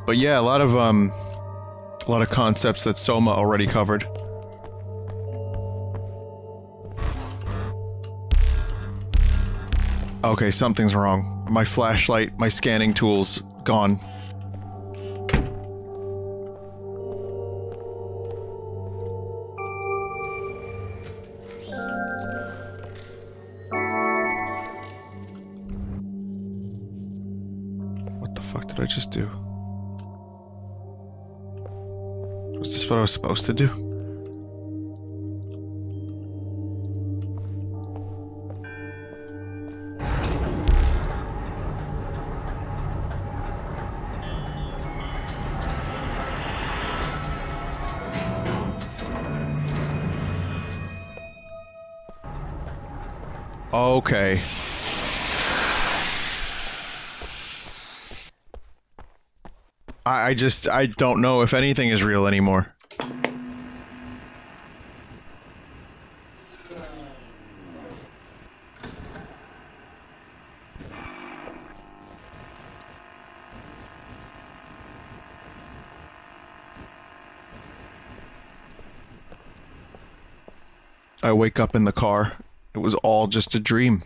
But yeah, a lot of concepts that Soma already covered. Okay, something's wrong. My flashlight, my scanning tools, gone. What the fuck did I just do? Was this what I was supposed to do? Okay. I don't know if anything is real anymore. I wake up in the car. It was all just a dream.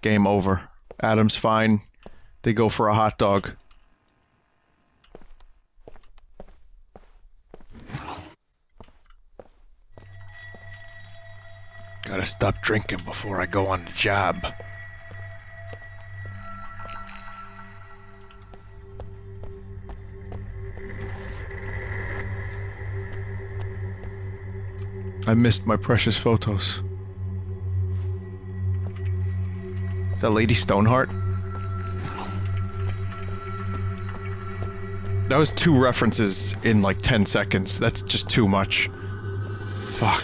Game over. Adam's fine. They go for a hot dog. Gotta stop drinking before I go on the job. I missed my precious photos. Is that Lady Stoneheart? That was 2 references in like 10 seconds. That's just too much. Fuck.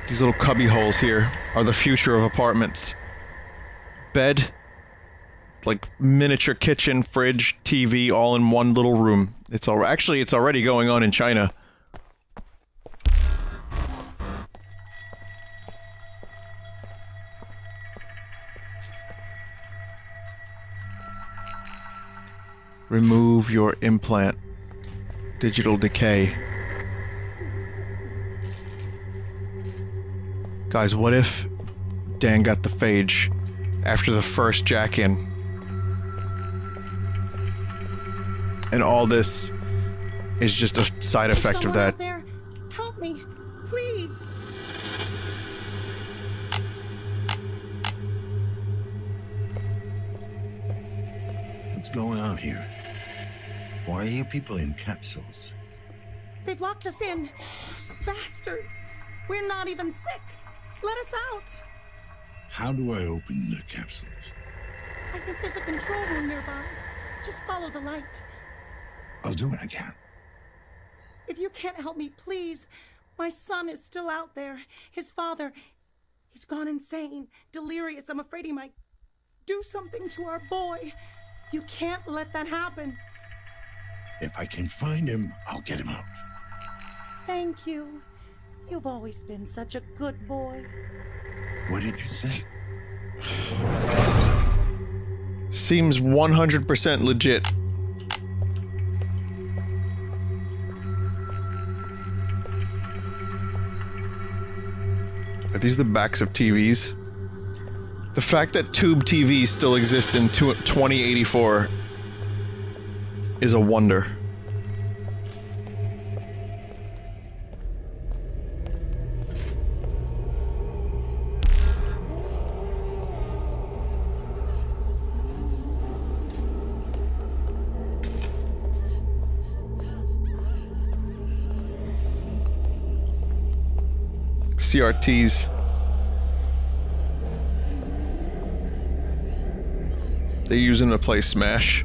These little cubby holes here are the future of apartments. Bed, like miniature kitchen, fridge, TV, all in one little room. It's already going on in China. Remove your implant. Digital decay. Guys, what if Dan got the phage after the first jack-in? And all this is just a side effect of that. There. Help me, please. What's going on here? Why are you people in capsules? They've locked us in. Those bastards. We're not even sick. Let us out. How do I open the capsules? I think there's a control room nearby. Just follow the light. I'll do what I can. If you can't help me, please. My son is still out there. His father, he's gone insane, delirious. I'm afraid he might do something to our boy. You can't let that happen. If I can find him, I'll get him out. Thank you. You've always been such a good boy. What did you say? Seems 100% legit. Are these the backs of TVs? The fact that tube TVs still exist in 2084 is a wonder. CRTs. They use them to play Smash.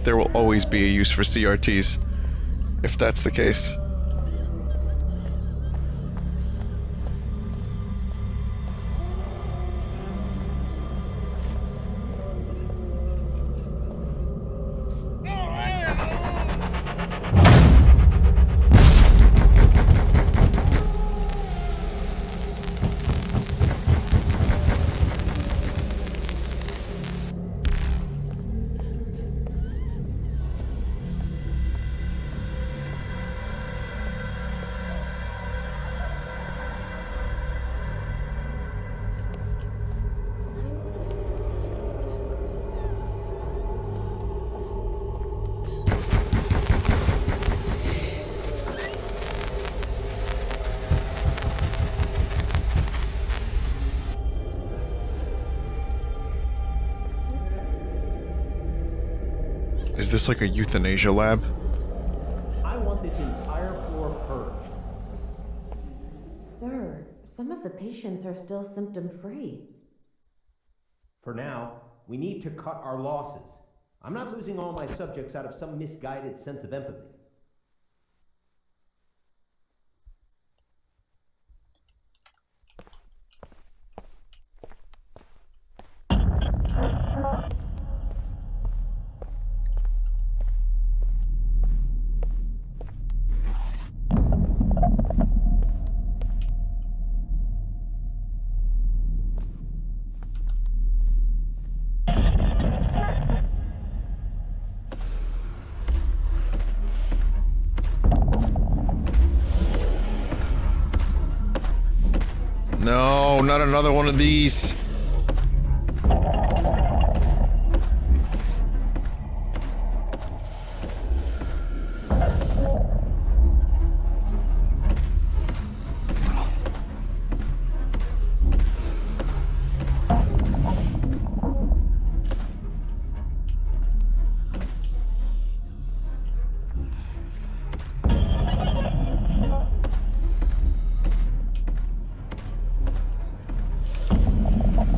There will always be a use for CRTs, if that's the case. Is this like a euthanasia lab? I want this entire floor purged. Sir, some of the patients are still symptom-free. For now, we need to cut our losses. I'm not losing all my subjects out of some misguided sense of empathy. No, not another one of these.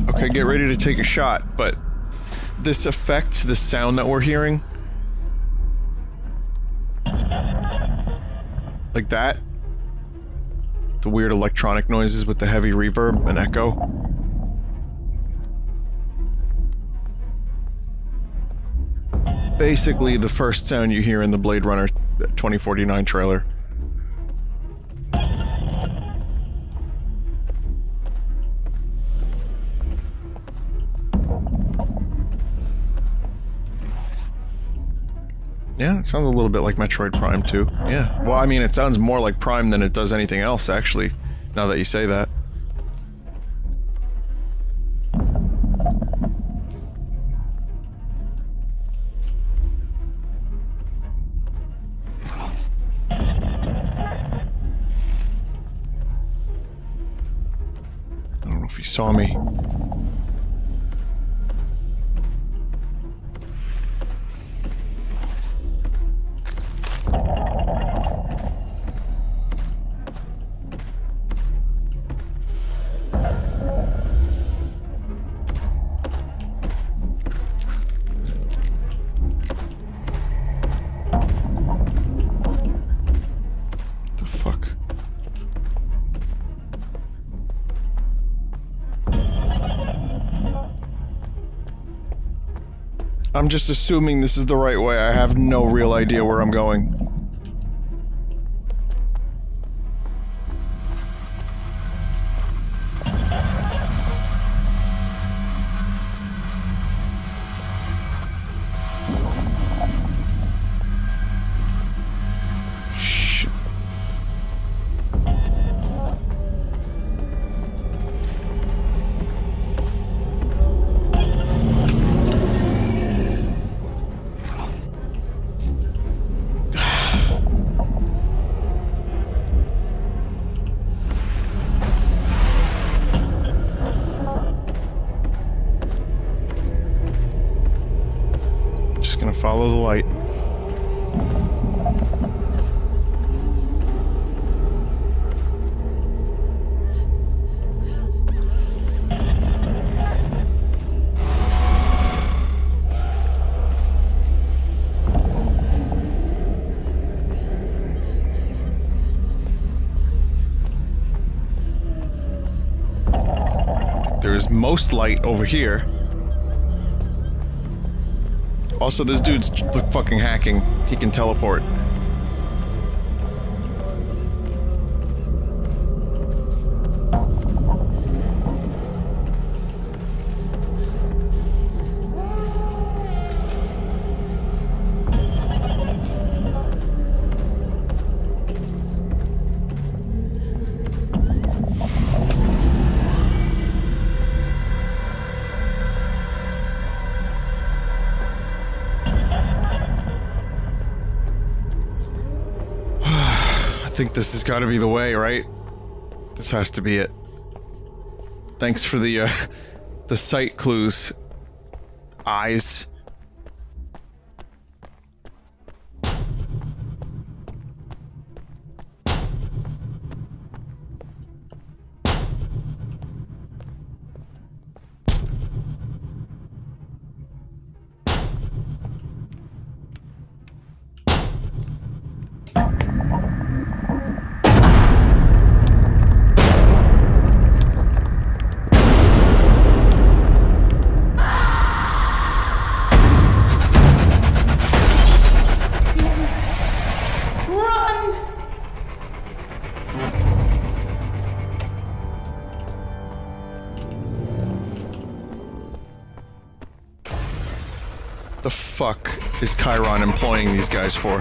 Okay, get ready to take a shot, but this effect, the sound that we're hearing, like that, the weird electronic noises with the heavy reverb and echo. Basically the first sound you hear in the Blade Runner 2049 trailer. Yeah, it sounds a little bit like Metroid Prime too. Yeah. Well, I mean, it sounds more like Prime than it does anything else, actually, now that you say that. I don't know if he saw me. I'm just assuming this is the right way. I have no real idea where I'm going. Shit. Follow the light. There's most light over here. Also, this dude's fucking hacking. He can teleport. I think this has got to be the way, right? This has to be it. Thanks for the sight clues. Eyes. The fuck is Chiron employing these guys for?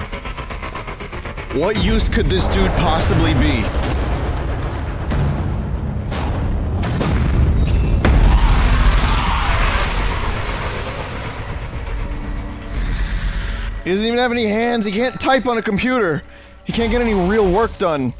What use could this dude possibly be? He doesn't even have any hands. He can't type on a computer. He can't get any real work done.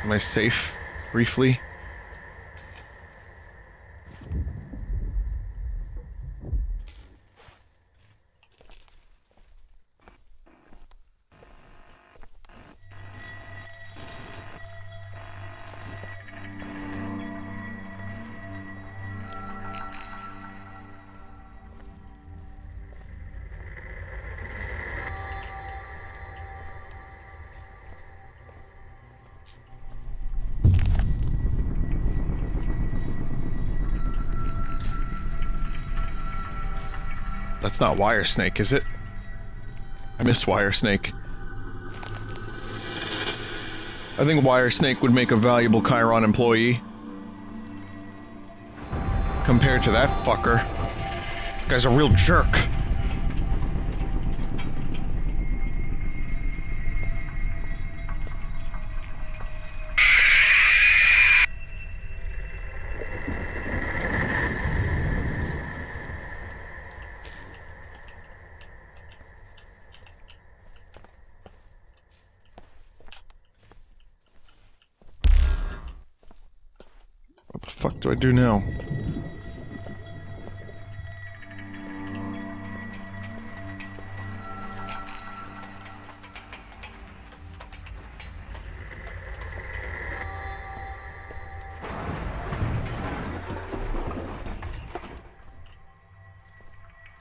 Am I safe? Briefly? That's not Wire Snake, is it? I miss Wire Snake. I think Wire Snake would make a valuable Chiron employee. Compared to that fucker. Guy's a real jerk. What the fuck do I do now?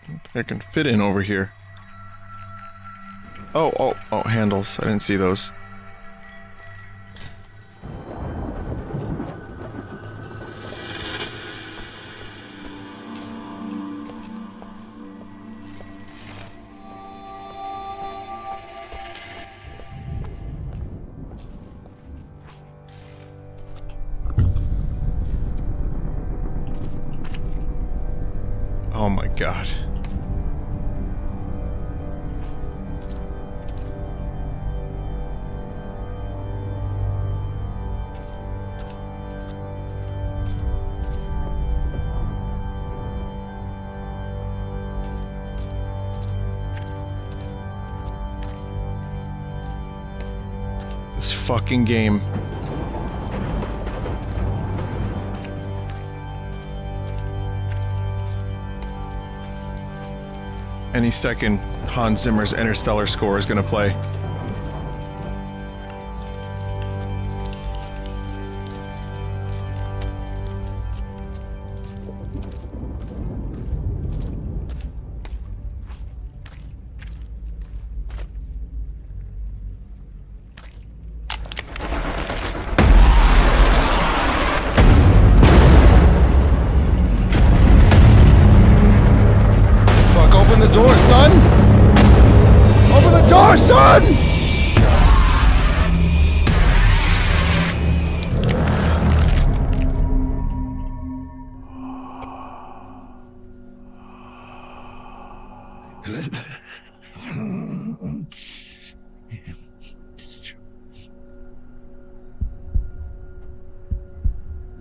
I don't think I can fit in over here. Oh, handles. I didn't see those. Oh my god. This fucking game. Any second, Hans Zimmer's Interstellar score is gonna play. Open the door, son! Open the door, son!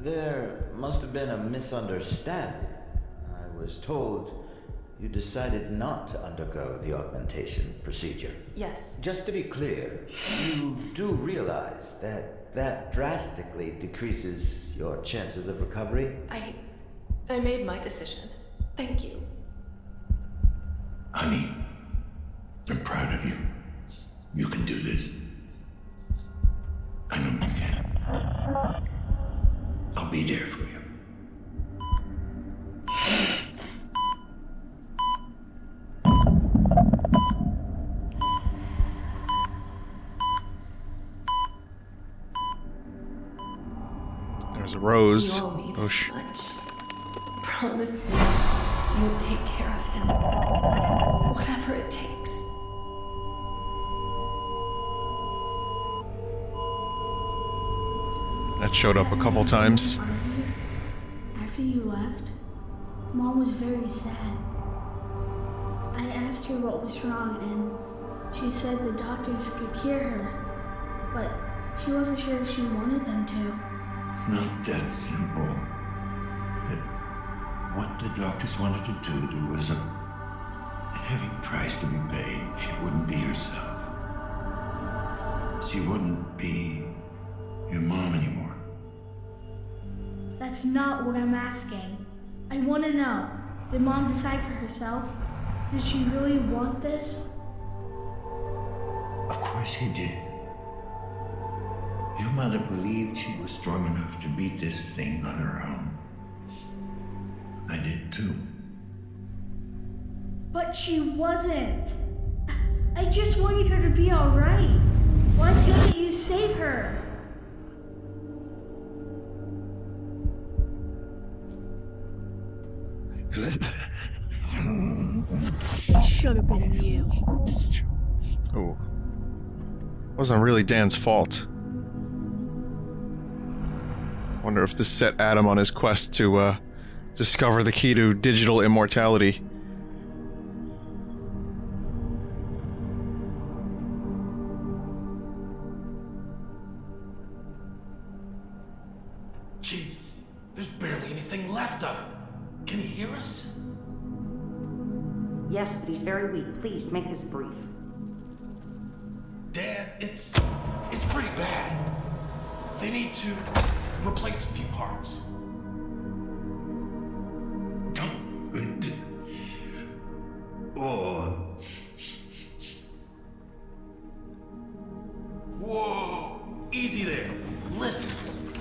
There must have been a misunderstanding. I was told you decided not to undergo the augmentation procedure. Yes. Just to be clear, you do realize that that drastically decreases your chances of recovery? I made my decision. Thank you. Honey, I'm proud of you. You can a rose. You owe me Oh, this much. Promise me you'll take care of him. Whatever it takes. That showed up a couple times. After you left, Mom was very sad. I asked her what was wrong, and she said the doctors could cure her, but she wasn't sure if she wanted them to. It's not that simple. What the doctors wanted to do, there was a heavy price to be paid. She wouldn't be herself. She wouldn't be your mom anymore. That's not what I'm asking. I want to know, did Mom decide for herself? Did she really want this? Of course she did. Your mother believed she was strong enough to beat this thing on her own. I did too. But she wasn't. I just wanted her to be alright. Why didn't you save her? It should have been you. Oh. Wasn't really Dan's fault. Wonder if this set Adam on his quest to, discover the key to digital immortality. Jesus, there's barely anything left of him. Can he hear us? Yes, but he's very weak. Please, make this brief. Dad, it's pretty bad. They need to replace a few parts. Oh. Whoa, easy there. Listen,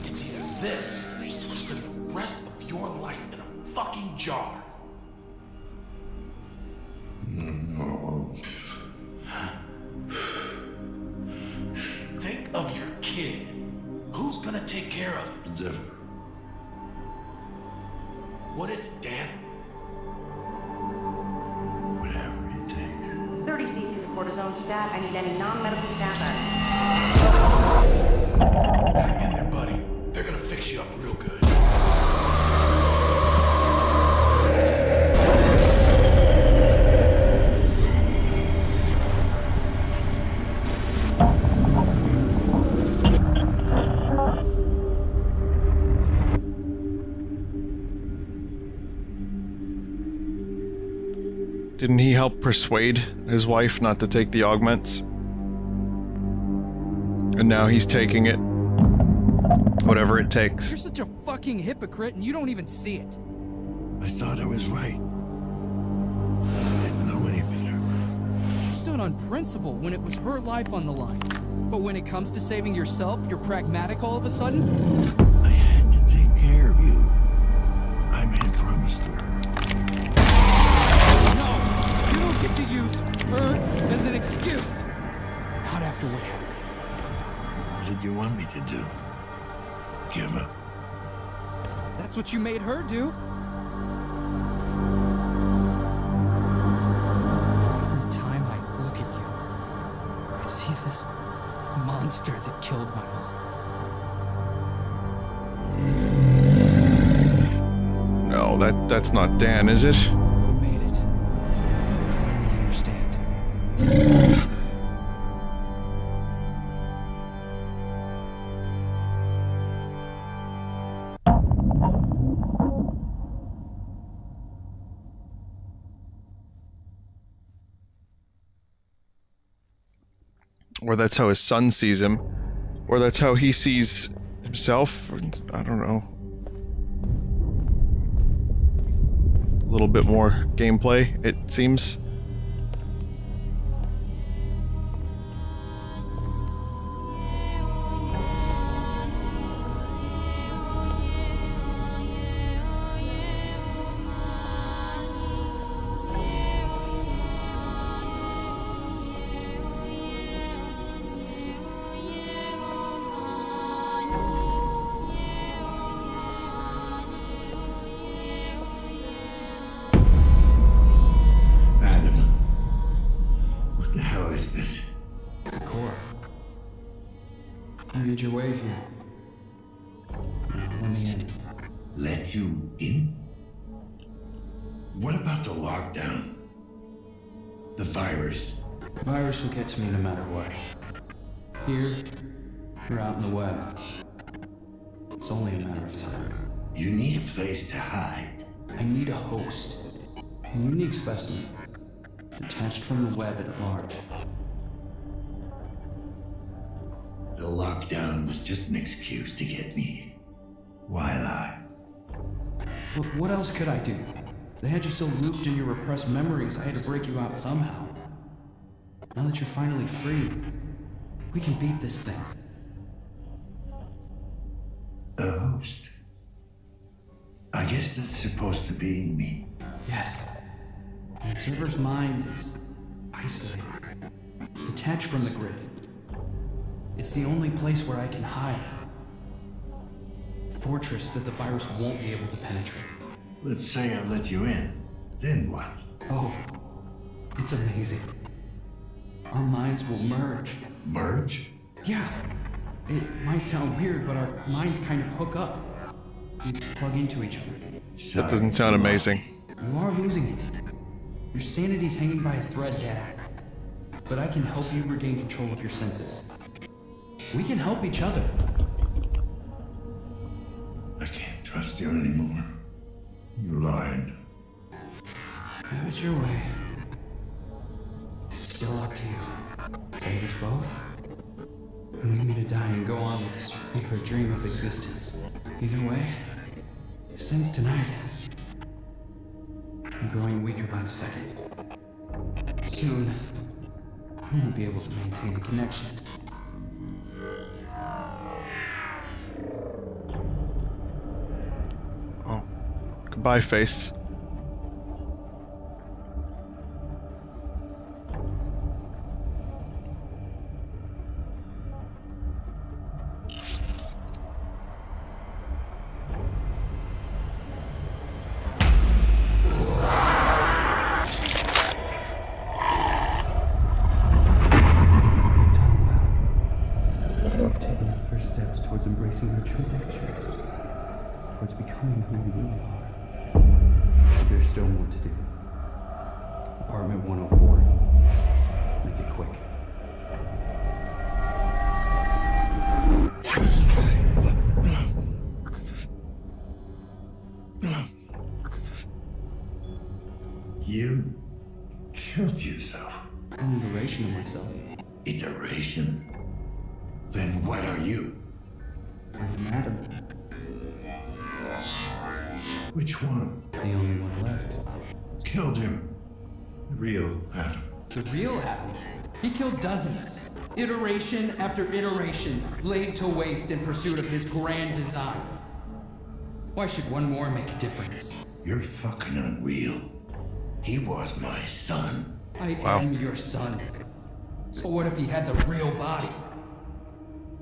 it's either this or spend the rest of your life in a fucking jar. No. Think of your kid. Who's gonna take care of him? Zephyr. What is it, Dan? Whatever it takes. 30 cc's of cortisone stat. I need any non-medical staff Hang in there, buddy. They're gonna fix you up real good. Didn't he help persuade his wife not to take the augments? And now he's taking it. Whatever it takes. You're such a fucking hypocrite and you don't even see it. I thought I was right. Didn't know any better. You stood on principle when it was her life on the line. But when it comes to saving yourself, you're pragmatic all of a sudden? I had to take care of you. I made a promise to her. No! You don't get to use her as an excuse. Not after what happened. What did you want me to do? Give up? That's what you made her do. Every time I look at you, I see this monster that killed my mom. No, that's not Dan, is it? We made it. I finally understand. Or that's how his son sees him. Or that's how he sees himself. I don't know. A little bit more gameplay, it seems. You made your way here. Now, let me in. Let you in? What about the lockdown? The virus? The virus will get to me no matter what. Here, or out in the web. It's only a matter of time. You need a place to hide. I need a host. A unique specimen. Detached from the web at large. The lockdown was just an excuse to get me. Why lie? Look, what else could I do? They had you so looped in your repressed memories, I had to break you out somehow. Now that you're finally free, we can beat this thing. A host? I guess that's supposed to be me. Yes. An observer's mind is isolated, detached from the grid. It's the only place where I can hide. A fortress that the virus won't be able to penetrate. Let's say I let you in. Then what? Oh, it's amazing. Our minds will merge. Merge? Yeah. It might sound weird, but our minds kind of hook up. We plug into each other. That doesn't sound amazing. You are losing it. Your sanity's hanging by a thread, Dad. But I can help you regain control of your senses. We can help each other. I can't trust you anymore. You lied. Have it your way. It's still up to you. Save us both? Or leave me to die and go on with this fever dream of existence. Either way, since tonight, I'm growing weaker by the second. Soon, I won't be able to maintain a connection. Oh, goodbye, face. Embracing your true nature, towards becoming who you really are. There's still more to do. Apartment 104. Make it quick. You killed yourself. An iteration of myself. Iteration? Then what are you? I'm Adam. Which one? The only one left. Killed him. The real Adam. The real Adam? He killed dozens. Iteration after iteration, laid to waste in pursuit of his grand design. Why should one more make a difference? You're fucking unreal. He was my son. I am your son. So what if he had the real body?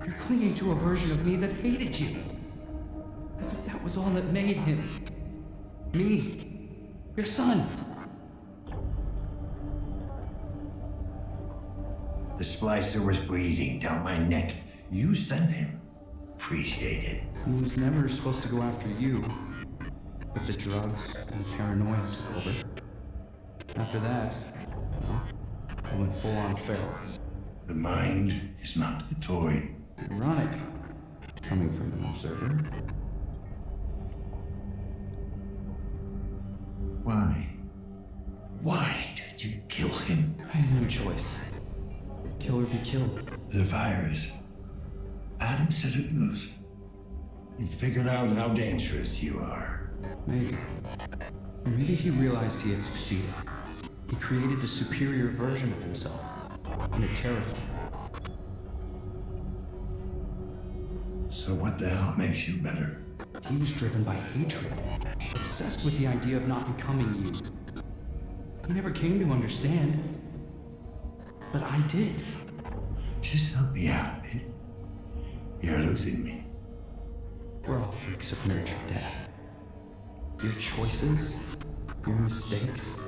You're clinging to a version of me that hated you. As if that was all that made him. Me. Your son. The splicer was breathing down my neck. You sent him. Appreciate it. He was never supposed to go after you. But the drugs and the paranoia took over. After that, well, I went full on feral. The mind is not a toy. Ironic, coming from an observer. Why? Why did you kill him? I had no choice. Kill or be killed. The virus. Adam set it loose. You figured out how dangerous you are. Maybe. Or maybe he realized he had succeeded. He created the superior version of himself. And it terrified him. So what the hell makes you better? He was driven by hatred. Obsessed with the idea of not becoming you. He never came to understand. But I did. Just help me out, man. You're losing me. We're all freaks of nurture, Dad. Your choices, your mistakes,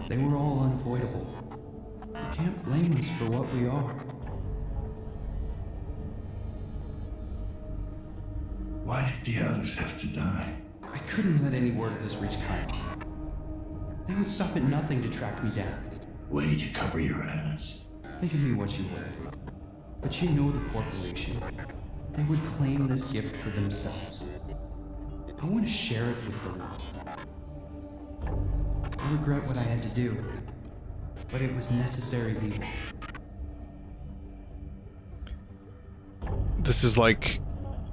they were all unavoidable. You can't blame us for what we are. Why did the others have to die? I couldn't let any word of this reach Chiron. They would stop at nothing to track me down. Way to cover your ass. Think of me what you will. But you know the corporation. They would claim this gift for themselves. I want to share it with the world. I regret what I had to do, but it was necessary evil. This is like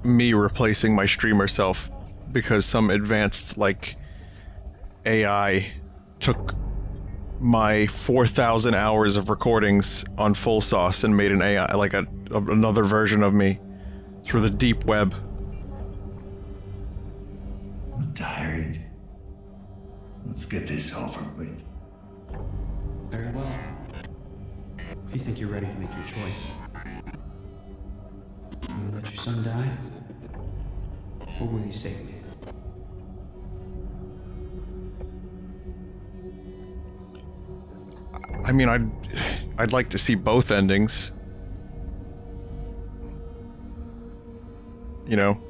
me replacing my streamer self because some advanced, like, AI took my 4,000 hours of recordings on Full Sauce and made an AI, like another version of me through the deep web. I'm tired. Let's get this over with. Very well. If you think you're ready to make your choice. Will you let your son die? Or will you save me? I mean, I'd like to see both endings. You know?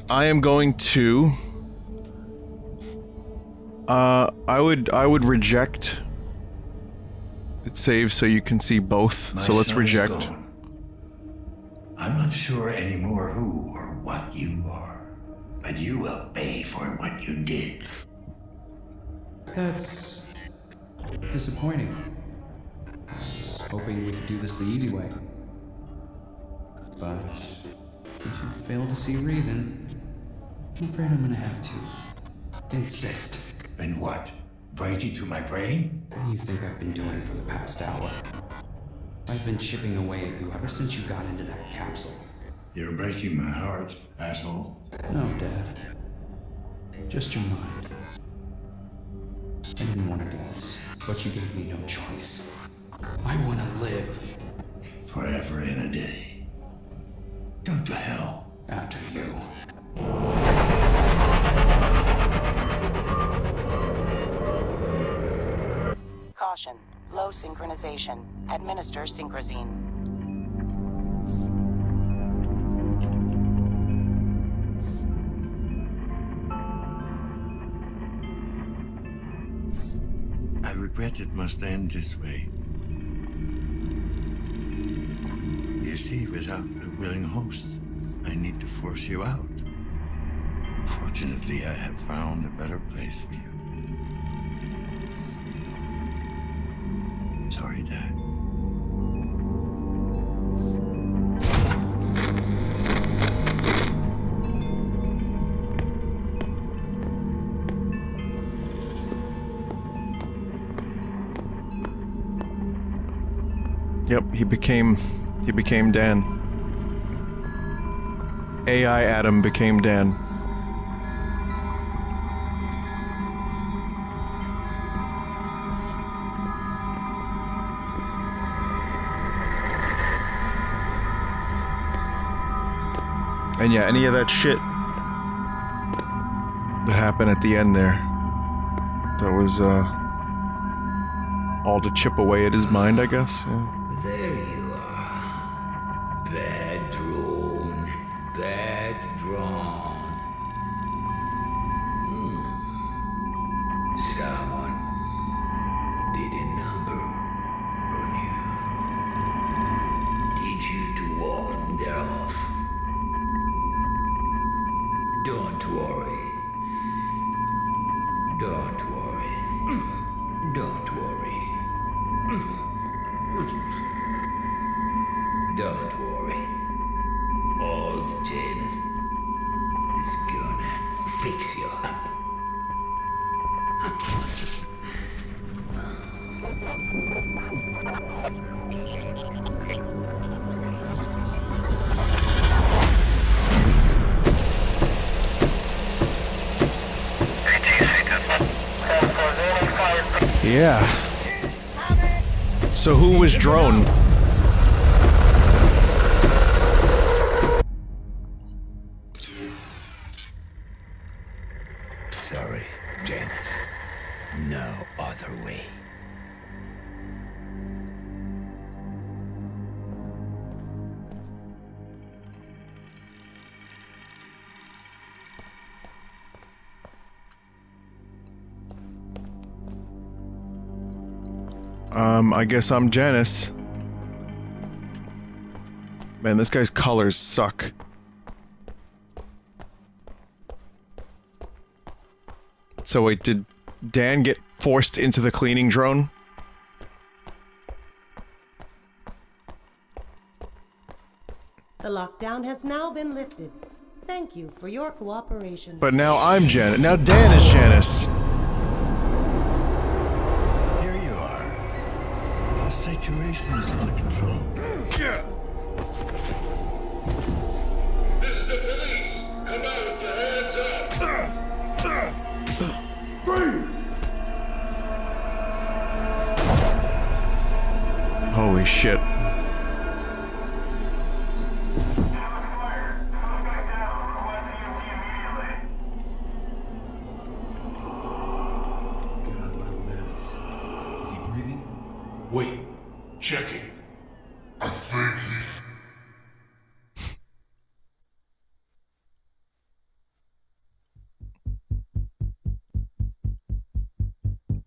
I am going to I would reject it saves so you can see both. So let's reject. I'm not sure anymore who or what you are, but you will pay for what you did. That's disappointing. I was hoping we could do this the easy way. But since you failed to see reason, I'm afraid I'm gonna have to insist. And what? Break into my brain? What do you think I've been doing for the past hour? I've been chipping away at you ever since you got into that capsule. You're breaking my heart, asshole. No, Dad. Just your mind. I didn't want to do this, but you gave me no choice. I want to live. Forever and a day. Go to hell. After you. Caution. Low synchronization. Administer synchrosine. I regret it must end this way. You see, without a willing host, I need to force you out. Fortunately, I have found a better place for you. Sorry, Dad. Yep, he became Dan. AI Adam became Dan. And yeah, any of that shit that happened at the end there, that was all to chip away at his mind, I guess. Yeah. There you are. Bad drone. Bad drawn. Someone did a number on you. Teach you to walk thereof. Don't worry. Don't worry. Don't worry. Don't worry. Old Janus is gonna fix you up. Yeah. So who was drone? Sorry, Janus. I guess I'm Janice. Man, this guy's colors suck. So wait, did Dan get forced into the cleaning drone? The lockdown has now been lifted. Thank you for your cooperation. But now I'm Janice. Now Dan is Janice. Here you are. The situation is under control. Holy shit. Wait, checking. I think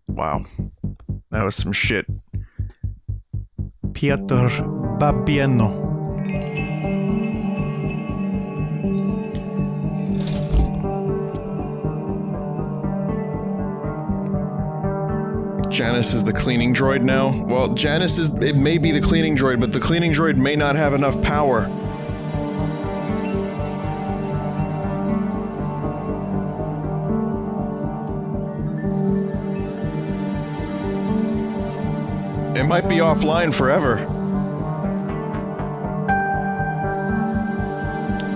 Wow. That was some shit. Piotr Babieno. Janice is the cleaning droid now? Well, Janice is... it may be the cleaning droid, but the cleaning droid may not have enough power. It might be offline forever.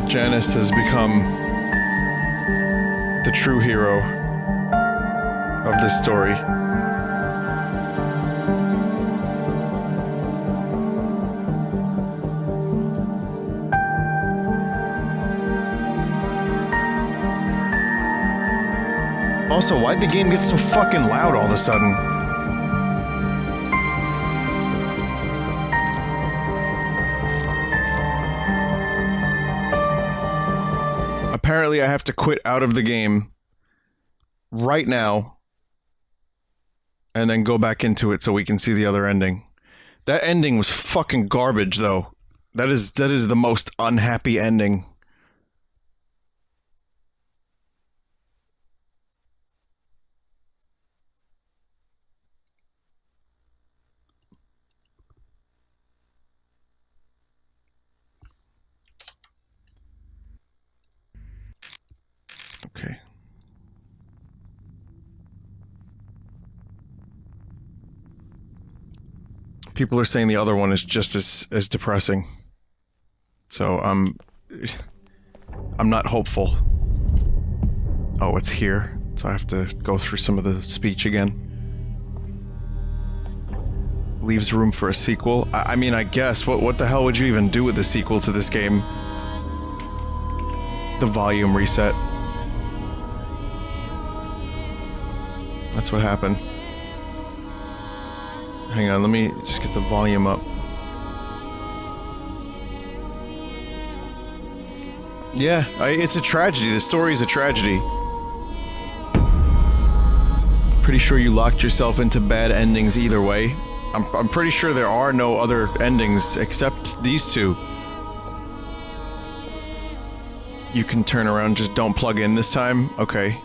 Janice has become the true hero of this story. Also, why'd the game get so fucking loud all of a sudden? Apparently I have to quit out of the game right now and then go back into it so we can see the other ending. That ending was fucking garbage, though. That is the most unhappy ending. Okay. People are saying the other one is just as depressing. So I'm not hopeful. Oh, it's here. So I have to go through some of the speech again. Leaves room for a sequel. I mean, I guess. What the hell would you even do with the sequel to this game? The volume reset. That's what happened. Hang on, let me just get the volume up. Yeah, it's a tragedy. The story is a tragedy. Pretty sure you locked yourself into bad endings either way. I'm pretty sure there are no other endings except these two. You can turn around, just don't plug in this time? Okay.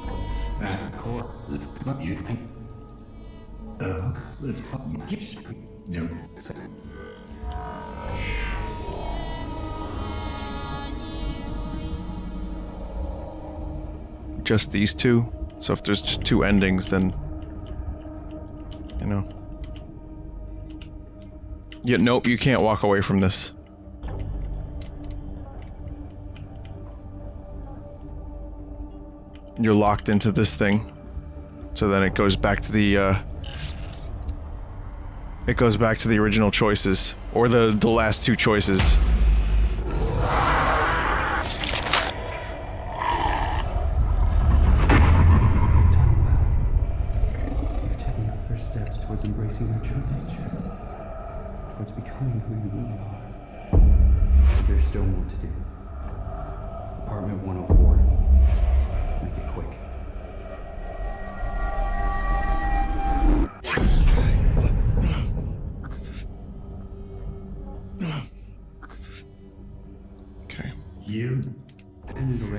Just these two? So if there's just two endings, then... you know. Yeah, nope, you can't walk away from this. You're locked into this thing. So then it goes back to the, it goes back to the original choices. Or the last two choices. You've taken your first steps towards embracing your true nature. Towards becoming who you really are. But there's still more to do. Apartment 104. Make it quick. Okay. You?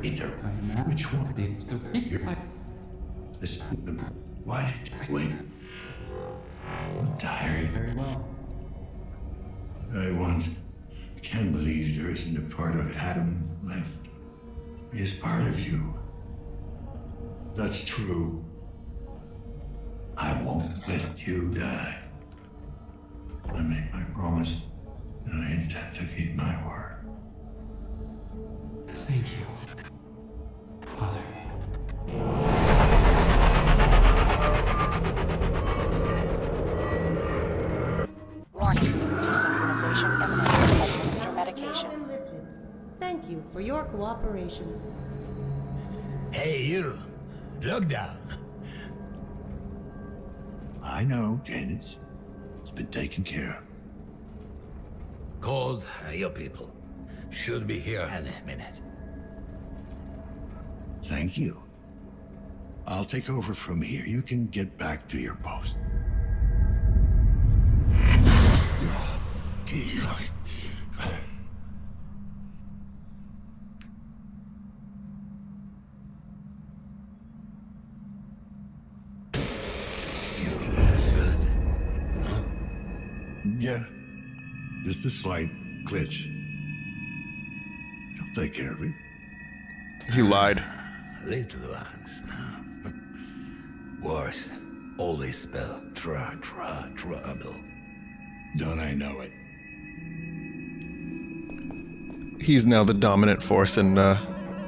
Either. Which one? Why did you wait? I'm tired. Very well. I can't believe there isn't a part of Adam left. He is part of you. That's true. I won't let you die. I make my promise, and I intend to keep my word. Thank you, Father. Warning. Desynchronization imminent. Administer medication. Thank you for your cooperation. Hey, you. Look down. I know, Janice. It's been taken care of. Called your people. Should be here any minute. Thank you. I'll take over from here. You can get back to your post. Yeah, just a slight glitch. She'll take care of it. He lied. Little ones. Worst. Always spell trouble. Don't I know it? He's now the dominant force in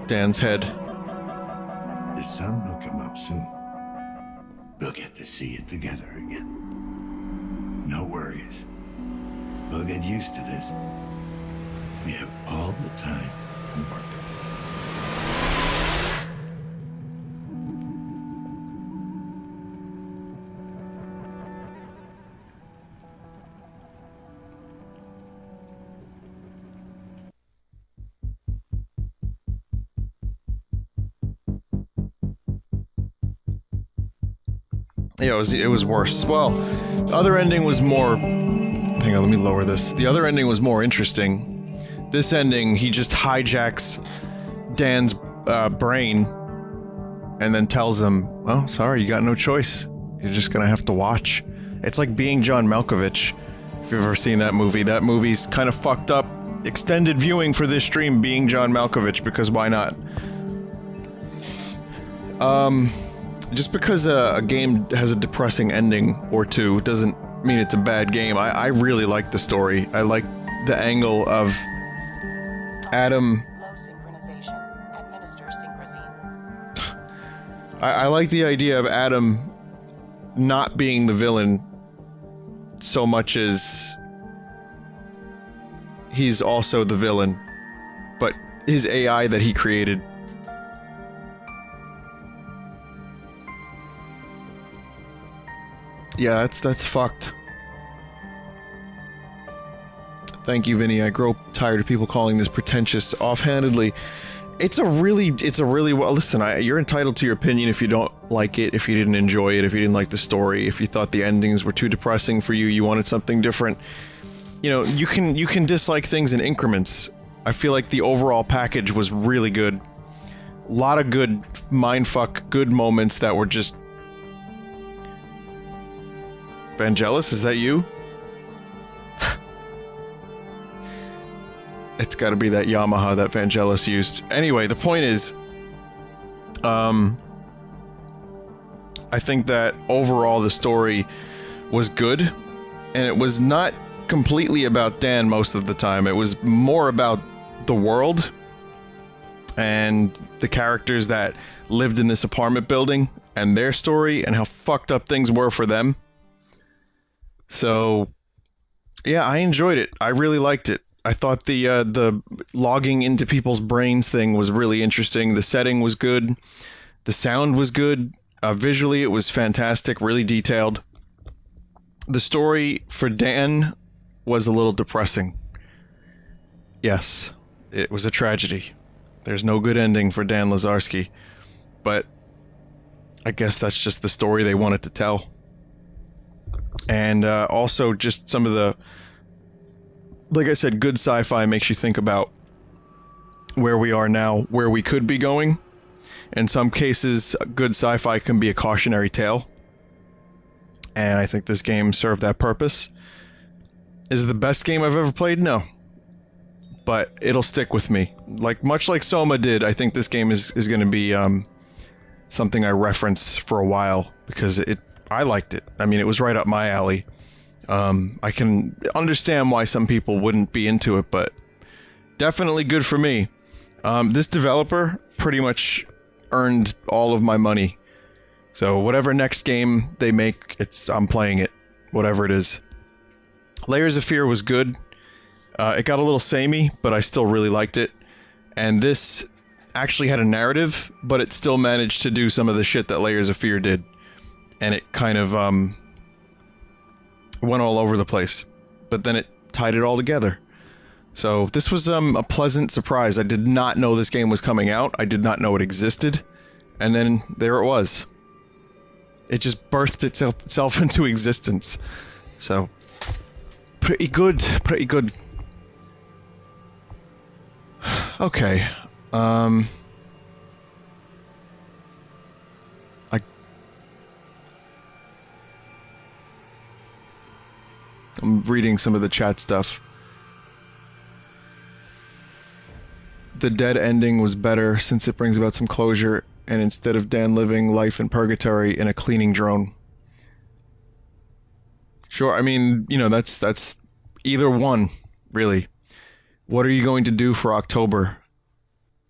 Dan's head. The sun will come up soon. We'll get to see it together again. No worries. We'll get used to this. We have all the time in the world. Yeah, it was worse. Well, the other ending was more... Hang on, let me lower this. The other ending was more interesting. This ending, he just hijacks Dan's brain and then tells him, oh, sorry, you got no choice. You're just gonna have to watch. It's like Being John Malkovich. If you've ever seen that movie. That movie's kind of fucked up. Extended viewing for this stream, Being John Malkovich, because why not? Just because a game has a depressing ending or two doesn't mean it's a bad game. I really like the story. I like the angle of Adam. Low synchronization. Administer synchrosine. I like the idea of Adam not being the villain so much as he's also the villain, but his AI that he created. Yeah, that's fucked. Thank you, Vinny. I grow tired of people calling this pretentious offhandedly. It's a really well. Listen, you're entitled to your opinion if you don't like it, if you didn't enjoy it, if you didn't like the story, if you thought the endings were too depressing for you, you wanted something different. You know, you can dislike things in increments. I feel like the overall package was really good. A lot of good mindfuck, good moments that were just. Vangelis, is that you? It's gotta be that Yamaha that Vangelis used. Anyway, the point is, I think that overall the story was good, and it was not completely about Dan most of the time. It was more about the world and the characters that lived in this apartment building and their story and how fucked up things were for them. So, yeah, I enjoyed it. I really liked it. I thought the logging into people's brains thing was really interesting. The setting was good. The sound was good. Visually, it was fantastic, really detailed. The story for Dan was a little depressing. Yes, it was a tragedy. There's no good ending for Dan Lazarski. But I guess that's just the story they wanted to tell. And also just some of the, like I said, good sci-fi makes you think about where we are now, where we could be going. In some cases, good sci-fi can be a cautionary tale. And I think this game served that purpose. Is it the best game I've ever played? No. But it'll stick with me. Much like Soma did, I think this game is going to be something I reference for a while, because I liked it. I mean, it was right up my alley. I can understand why some people wouldn't be into it, but definitely good for me. This developer pretty much earned all of my money. So whatever next game they make, I'm playing it, whatever it is. Layers of Fear was good. It got a little samey, but I still really liked it. And this actually had a narrative, but it still managed to do some of the shit that Layers of Fear did. And it kind of went all over the place. But then it tied it all together. So this was a pleasant surprise. I did not know this game was coming out. I did not know it existed. And then there it was. It just birthed itself into existence. So, pretty good, pretty good. Okay. I'm reading some of the chat stuff. The dead ending was better since it brings about some closure, and instead of Dan living life in purgatory in a cleaning drone. Sure, I mean, you know, that's either one, really. What are you going to do for October?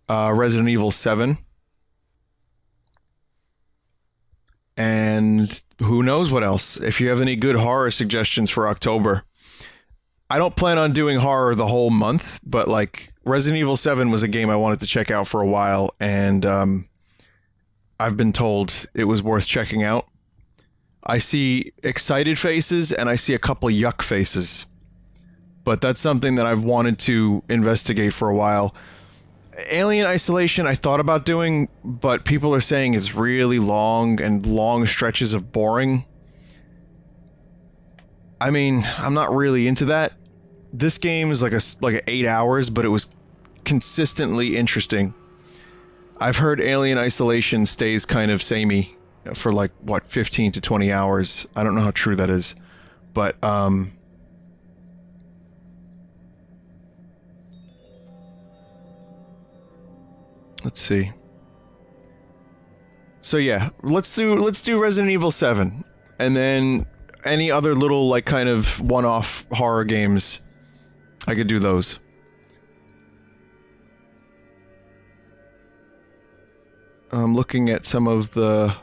Resident Evil 7. And who knows what else. If you have any good horror suggestions for October. I don't plan on doing horror the whole month, but like Resident Evil 7 was a game I wanted to check out for a while, and I've been told it was worth checking out. I see excited faces and I see a couple yuck faces. But that's something that I've wanted to investigate for a while. Alien Isolation I thought about doing, but people are saying it's really long and long stretches of boring. I mean, I'm not really into that. This game is like 8 hours, but it was consistently interesting. I've heard Alien Isolation stays kind of samey for 15 to 20 hours. I don't know how true that is, but let's see. So yeah, let's do Resident Evil 7, and then any other little kind of one-off horror games, I could do those. I'm looking at some of the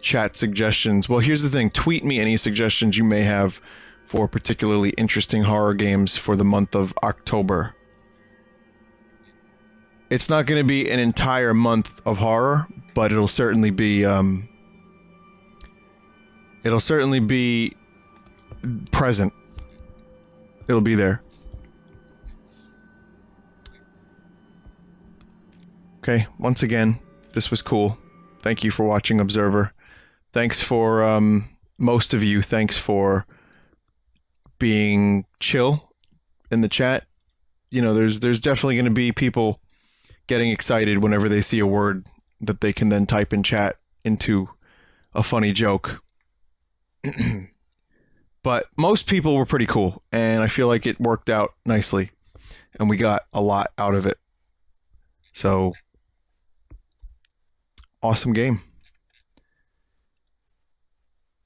chat suggestions. Well, here's the thing. Tweet me any suggestions you may have for particularly interesting horror games for the month of October. It's not going to be an entire month of horror, but it'll certainly be present. It'll be there. Okay, once again, this was cool. Thank you for watching, Observer. Thanks for, most of you, thanks for being chill in the chat. You know, there's definitely going to be people getting excited whenever they see a word that they can then type in chat into a funny joke. But most people were pretty cool, and I feel like it worked out nicely, and we got a lot out of it. So, awesome game.